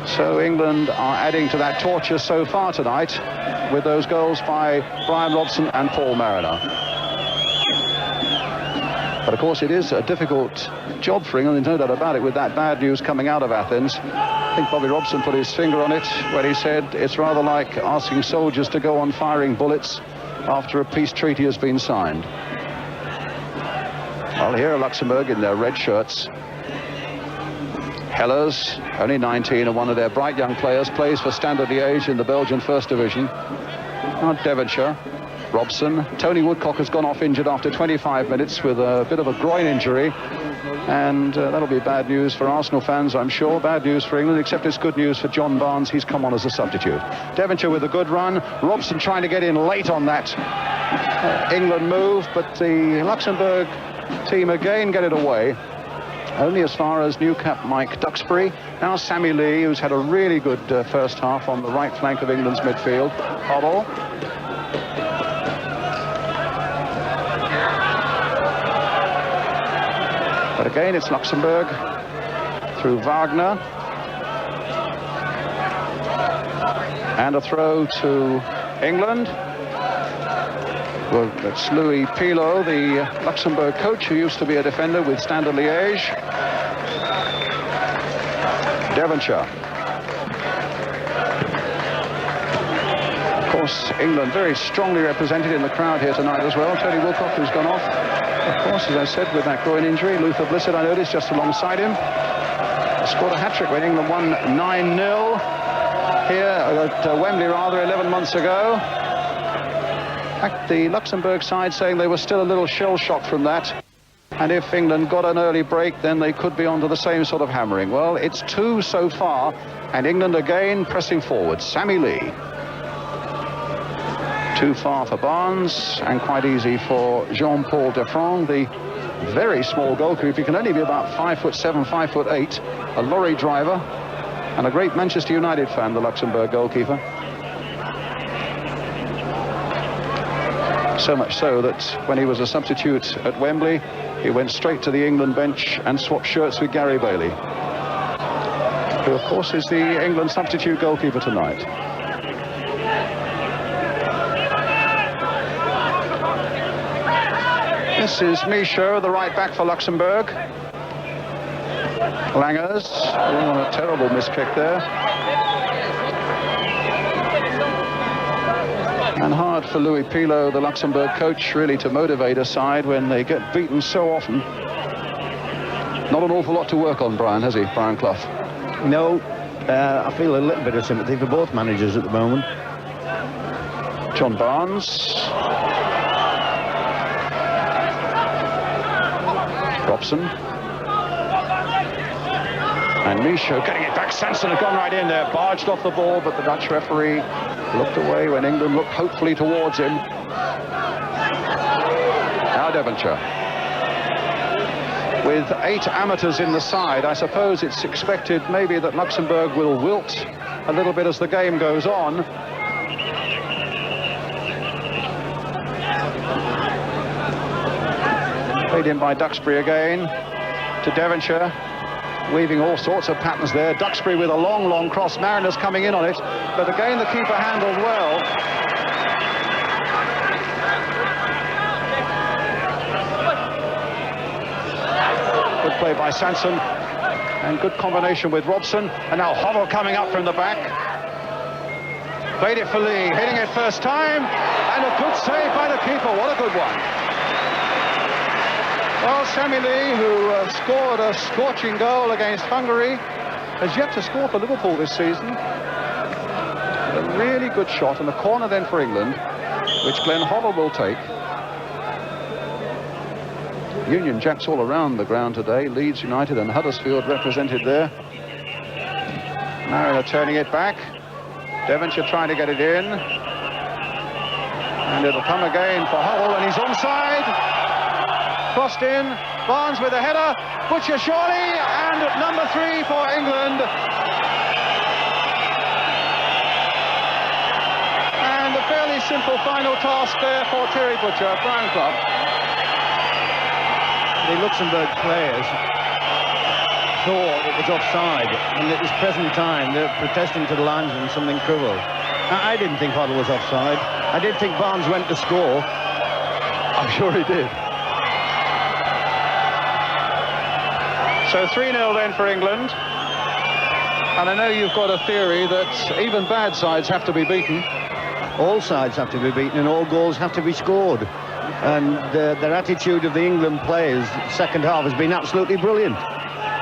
So England are adding to that torture so far tonight with those goals by Brian Robson and Paul Mariner. But of course it is a difficult job for England, there's no doubt about it, with that bad news coming out of Athens. I think Bobby Robson put his finger on it when he said it's rather like asking soldiers to go on firing bullets after a peace treaty has been signed. Well, here are Luxembourg in their red shirts. Hellers, only 19, and one of their bright young players, plays for Standard Liège in the Belgian First Division. Now Devonshire, Robson. Tony Woodcock has gone off injured after 25 minutes with a bit of a groin injury. And that'll be bad news for Arsenal fans, I'm sure. Bad news for England, except it's good news for John Barnes. He's come on as a substitute. Devonshire with a good run. Robson trying to get in late on that England move, but the Luxembourg team again get it away. Only as far as new cap Mike Duxbury. Now Sammy Lee, who's had a really good first half on the right flank of England's midfield. Hobble. But again, it's Luxembourg through Wagner. And a throw to England. Well, that's Louis Pilot, the Luxembourg coach, who used to be a defender with Standard Liège. Devonshire. Of course, England very strongly represented in the crowd here tonight as well. Tony Woodcock, who's gone off. Of course, as I said, with that groin injury. Luther Blissett, I noticed, just alongside him. Scored a hat-trick when England won 9-0 here at Wembley, 11 months ago. In fact, the Luxembourg side saying they were still a little shell-shocked from that. And if England got an early break, then they could be onto the same sort of hammering. Well, it's 2 so far, and England again pressing forward. Sammy Lee. Too far for Barnes, and quite easy for Jean-Paul Defrang, the very small goalkeeper. He can only be about 5'7", 5'8", a lorry driver, and a great Manchester United fan, the Luxembourg goalkeeper. So much so that when he was a substitute at Wembley, he went straight to the England bench and swapped shirts with Gary Bailey, who of course is the England substitute goalkeeper tonight. This is Michaud, the right back for Luxembourg. Langers, oh, a terrible miskick there. And hard for Louis Pilot, the Luxembourg coach, really to motivate a side when they get beaten so often. Not an awful lot to work on, Brian, has he, Brian Clough? No, I feel a little bit of sympathy for both managers at the moment. John Barnes. Robson. And Michaud getting it back. Sansom had gone right in there, barged off the ball, but the Dutch referee looked away when England looked hopefully towards him. Now Devonshire. With 8 amateurs in the side, I suppose it's expected maybe that Luxembourg will wilt a little bit as the game goes on. Played in by Duxbury again to Devonshire, weaving all sorts of patterns there. Duxbury with a long cross. Mariners coming in on it, but again the keeper handled well. Good play by Sansom, and good combination with Robson. And now Hovell coming up from the back. Played it for Lee, hitting it first time, and a good save by the keeper. What a good one. Well, Sammy Lee, who scored a scorching goal against Hungary, has yet to score for Liverpool this season. A really good shot, and a corner then for England, which Glenn Hovell will take. Union Jacks all around the ground today. Leeds United and Huddersfield represented there. Mariner turning it back. Devonshire trying to get it in. And it'll come again for Hovell, and he's onside. Crossed in, Barnes with a header, Butcher surely, and at number 3 for England. And a fairly simple final task there for Terry Butcher, Brian Clough. The Luxembourg players thought it was offside, and at this present time they're protesting to the linesman something cruel. I didn't think Hoddle was offside. I did think Barnes went to score. I'm sure he did. So 3-0 then for England. And I know you've got a theory that even bad sides have to be beaten. All sides have to be beaten and all goals have to be scored. And their attitude of the England players second half has been absolutely brilliant.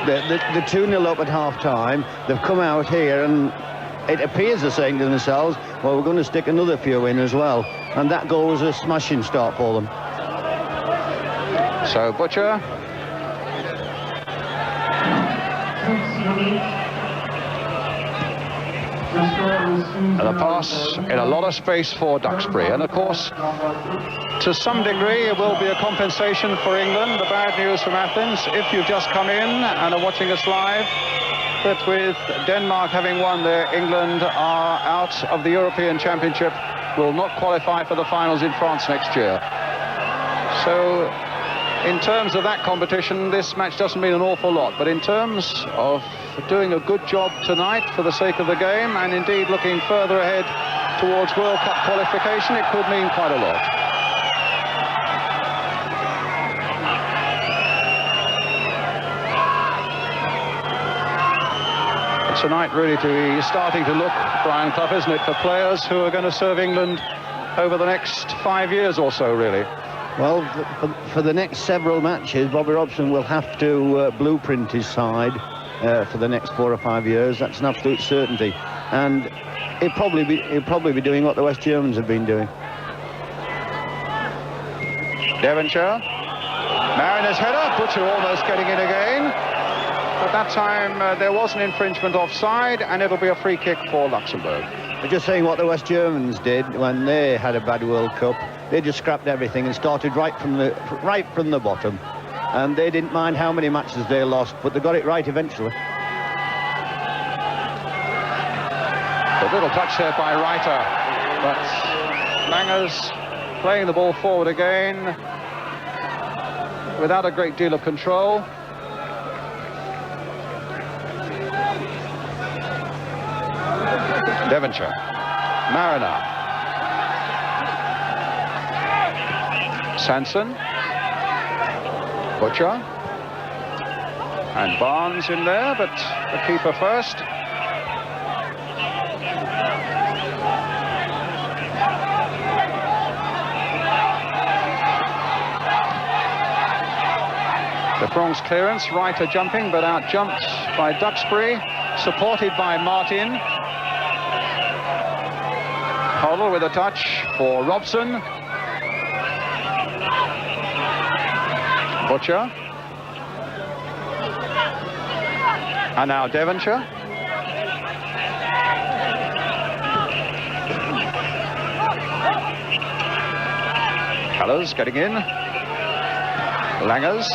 The 2-0 up at half-time, they've come out here and it appears they're saying to themselves, well, we're going to stick another few in as well. And that goal was a smashing start for them. So Butcher. And a pass in a lot of space for Duxbury. And of course, to some degree, it will be a compensation for England. The bad news from Athens, if you've just come in and are watching us live, that with Denmark having won there, England are out of the European Championship, will not qualify for the finals in France next year. So in terms of that competition, this match doesn't mean an awful lot, but in terms of doing a good job tonight for the sake of the game, and indeed looking further ahead towards World Cup qualification, it could mean quite a lot. But tonight really to be starting to look, Brian Clough, isn't it, for players who are going to serve England over the next 5 years or so, really. Well, for the next several matches, Bobby Robson will have to blueprint his side for the next 4 or 5 years. That's an absolute certainty. And he'll probably be doing what the West Germans have been doing. Devonshire. Mariners header. Butcher almost getting in again. At that time, there was an infringement offside, and it'll be a free kick for Luxembourg. They're just saying what the West Germans did when they had a bad World Cup. They just scrapped everything and started right from the bottom. And they didn't mind how many matches they lost, but they got it right eventually. A little touch there by Reiter, but Langers playing the ball forward again without a great deal of control. Devonshire, Mariner, Sansom, Butcher, and Barnes in there, but the keeper first. The Franck's clearance, Reiter jumping, but out-jumped by Duxbury, supported by Martin. Hoddle with a touch for Robson. Butcher. And now Devonshire. Colours getting in. Langers.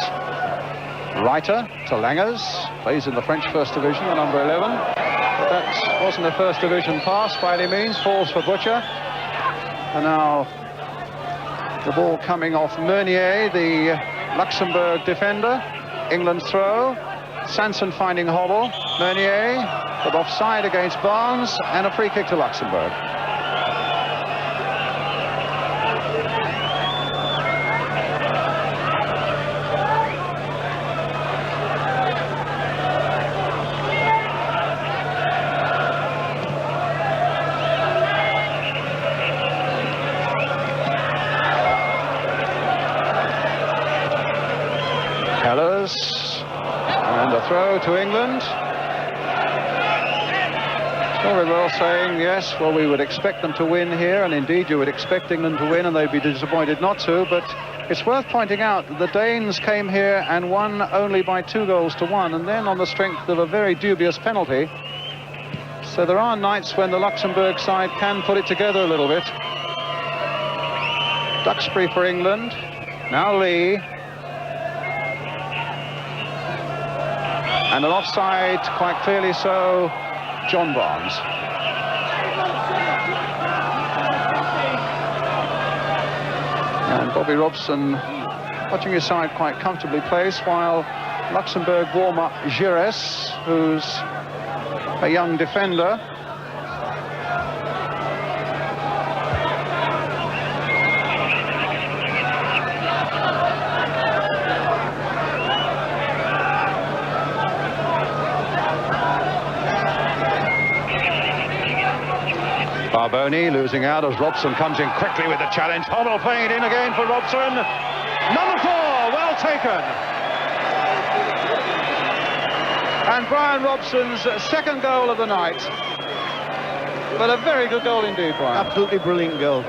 Reiter to Langers. Plays in the French First Division, the number 11. But that wasn't a First Division pass by any means. Falls for Butcher. And now the ball coming off Meunier, the Luxembourg defender. England's throw. Sansom finding Hoddle. Meunier, but offside against Barnes, and a free kick to Luxembourg. And a throw to England. So we were all saying, yes, well, we would expect them to win here, and indeed you would expect England to win, and they'd be disappointed not to, but it's worth pointing out that the Danes came here and won only by 2-1, and then on the strength of a very dubious penalty. So there are nights when the Luxembourg side can put it together a little bit. Duxbury for England, now Lee. And an offside, quite clearly so, John Barnes. And Bobby Robson watching his side quite comfortably placed, while Luxembourg warm up Gires, who's a young defender. Barboni losing out as Robson comes in quickly with the challenge. Hoddle playing it in again for Robson. Number 4, well taken. And Brian Robson's second goal of the night. But a very good goal indeed, Brian. Absolutely brilliant goal.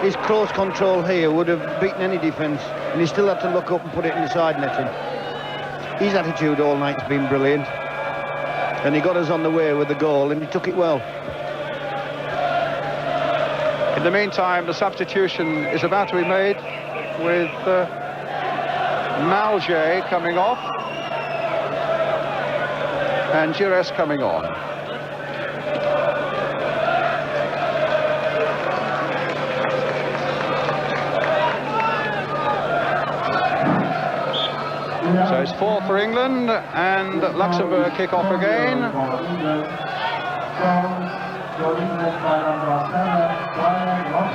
His close control here would have beaten any defence, and he still had to look up and put it in the side netting. His attitude all night's been brilliant. And he got us on the way with the goal, and he took it well. In the meantime, the substitution is about to be made with Malje coming off and Gires coming on. So it's 4 for England, and Luxembourg kick off again.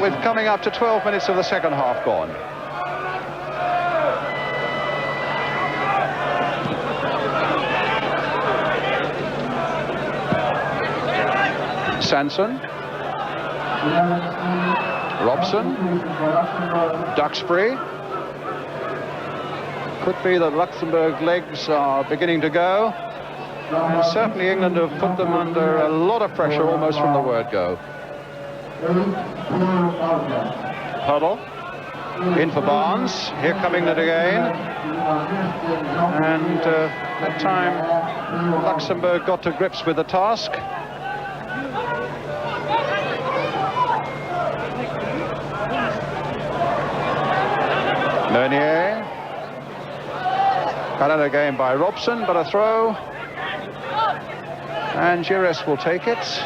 With coming up to 12 minutes of the second half gone. Sansom, Robson, Duxbury. Could be that Luxembourg legs are beginning to go. And certainly England have put them under a lot of pressure almost from the word go. Hoddle in for Barnes. Here come England again. And that time Luxembourg got to grips with the task. Meunier. Cut out again by Robson, but a throw. And Gires will take it.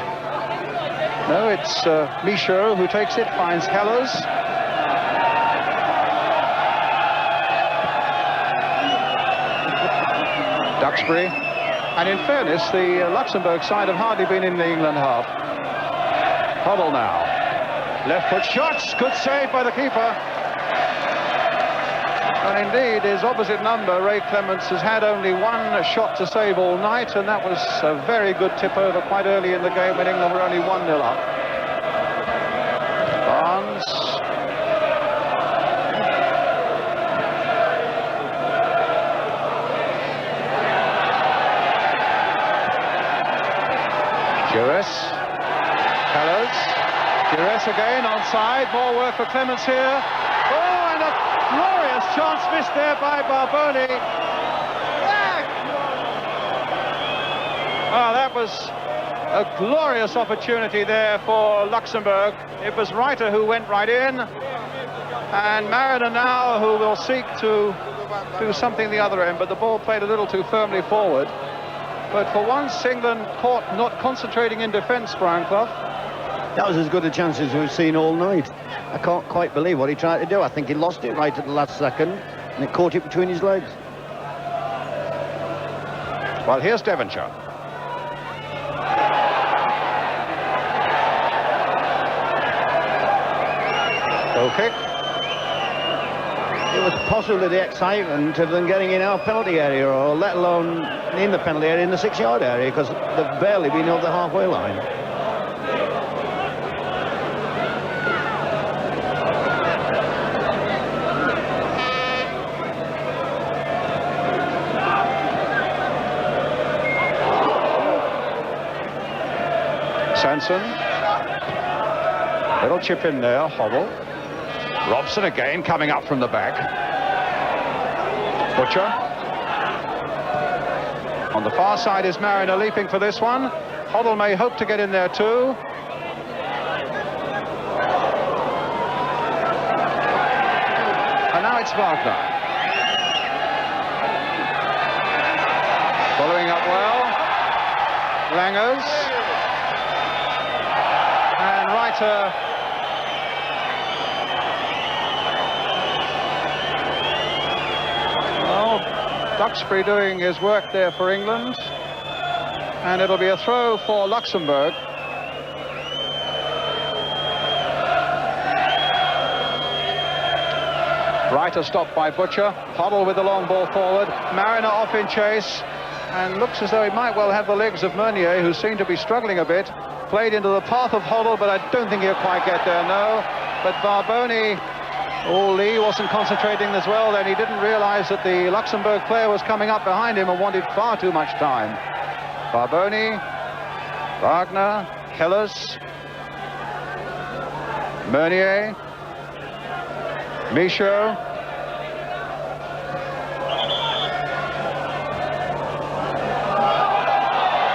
No, it's Michaud who takes it, finds Hellers. Duxbury. And in fairness, the Luxembourg side have hardly been in the England half. Hoddle now. Left foot shots. Good save by the keeper. And indeed, his opposite number, Ray Clements, has had only one shot to save all night, and that was a very good tip over quite early in the game when England were only 1-0 up. Barnes. Jures. Fellows. Jures again onside. More work for Clements here. Oh, and a glorious chance missed there by Barboni. Oh, that was a glorious opportunity there for Luxembourg. It was Reiter who went right in, and Mariner now who will seek to do something the other end, but the ball played a little too firmly forward. But for once, England caught not concentrating in defence, Brian Clough. That was as good a chance as we've seen all night. I can't quite believe what he tried to do. I think he lost it right at the last second, and it caught it between his legs. Well, here's Devonshire. Goal kick. It was possibly the excitement of them getting in our penalty area, or let alone in the penalty area, in the 6-yard area, because they've barely been over the halfway line. Sansom. Little chip in there, Hoddle. Robson again coming up from the back. Butcher. On the far side is Mariner leaping for this one. Hoddle may hope to get in there too. And now it's Wagner. Following up well. Langers. And Reiter. Duxbury doing his work there for England, and it'll be a throw for Luxembourg. Reiter stopped by Butcher. Hoddle with the long ball forward. Mariner off in chase, and looks as though he might well have the legs of Meunier, who seemed to be struggling a bit. Played into the path of Hoddle, but I don't think he'll quite get there, no. But Barboni... Oh, Lee wasn't concentrating as well then. He didn't realize that the Luxembourg player was coming up behind him and wanted far too much time. Barboni, Wagner, Helles, Meunier, Michaud.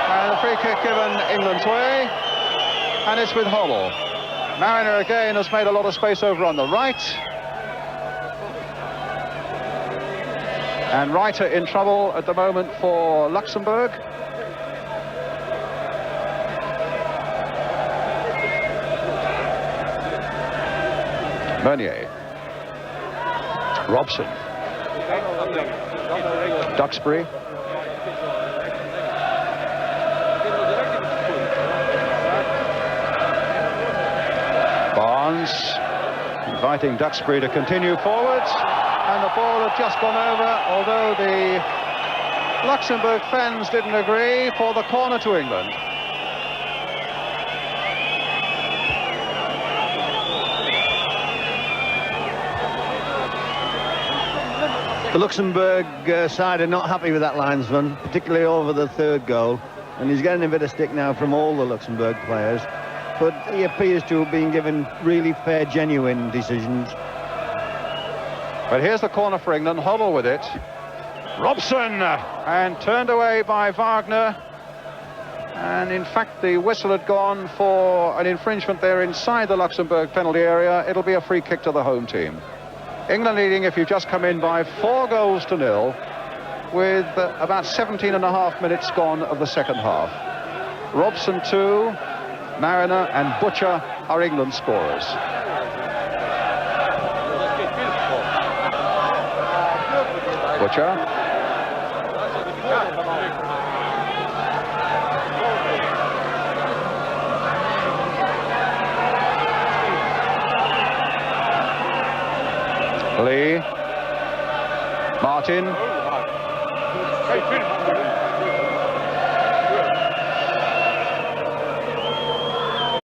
And the free kick given England's way, and it's with Hoddle. Mariner again has made a lot of space over on the right. And Reiter in trouble at the moment for Luxembourg. Meunier. Robson. Duxbury. Barnes inviting Duxbury to continue forwards. And the ball had just gone over, although the Luxembourg fans didn't agree, for the corner to England. The Luxembourg side are not happy with that linesman, particularly over the third goal, and he's getting a bit of stick now from all the Luxembourg players, but he appears to have been given really fair, genuine decisions. But here's the corner for England. Hoddle with it. Robson, and turned away by Wagner. And in fact, the whistle had gone for an infringement there inside the Luxembourg penalty area. It'll be a free kick to the home team. England leading, if you've just come in, by 4-0 with about 17.5 minutes gone of the second half. Robson 2, Mariner and Butcher are England scorers. Butcher. Lee. Martin.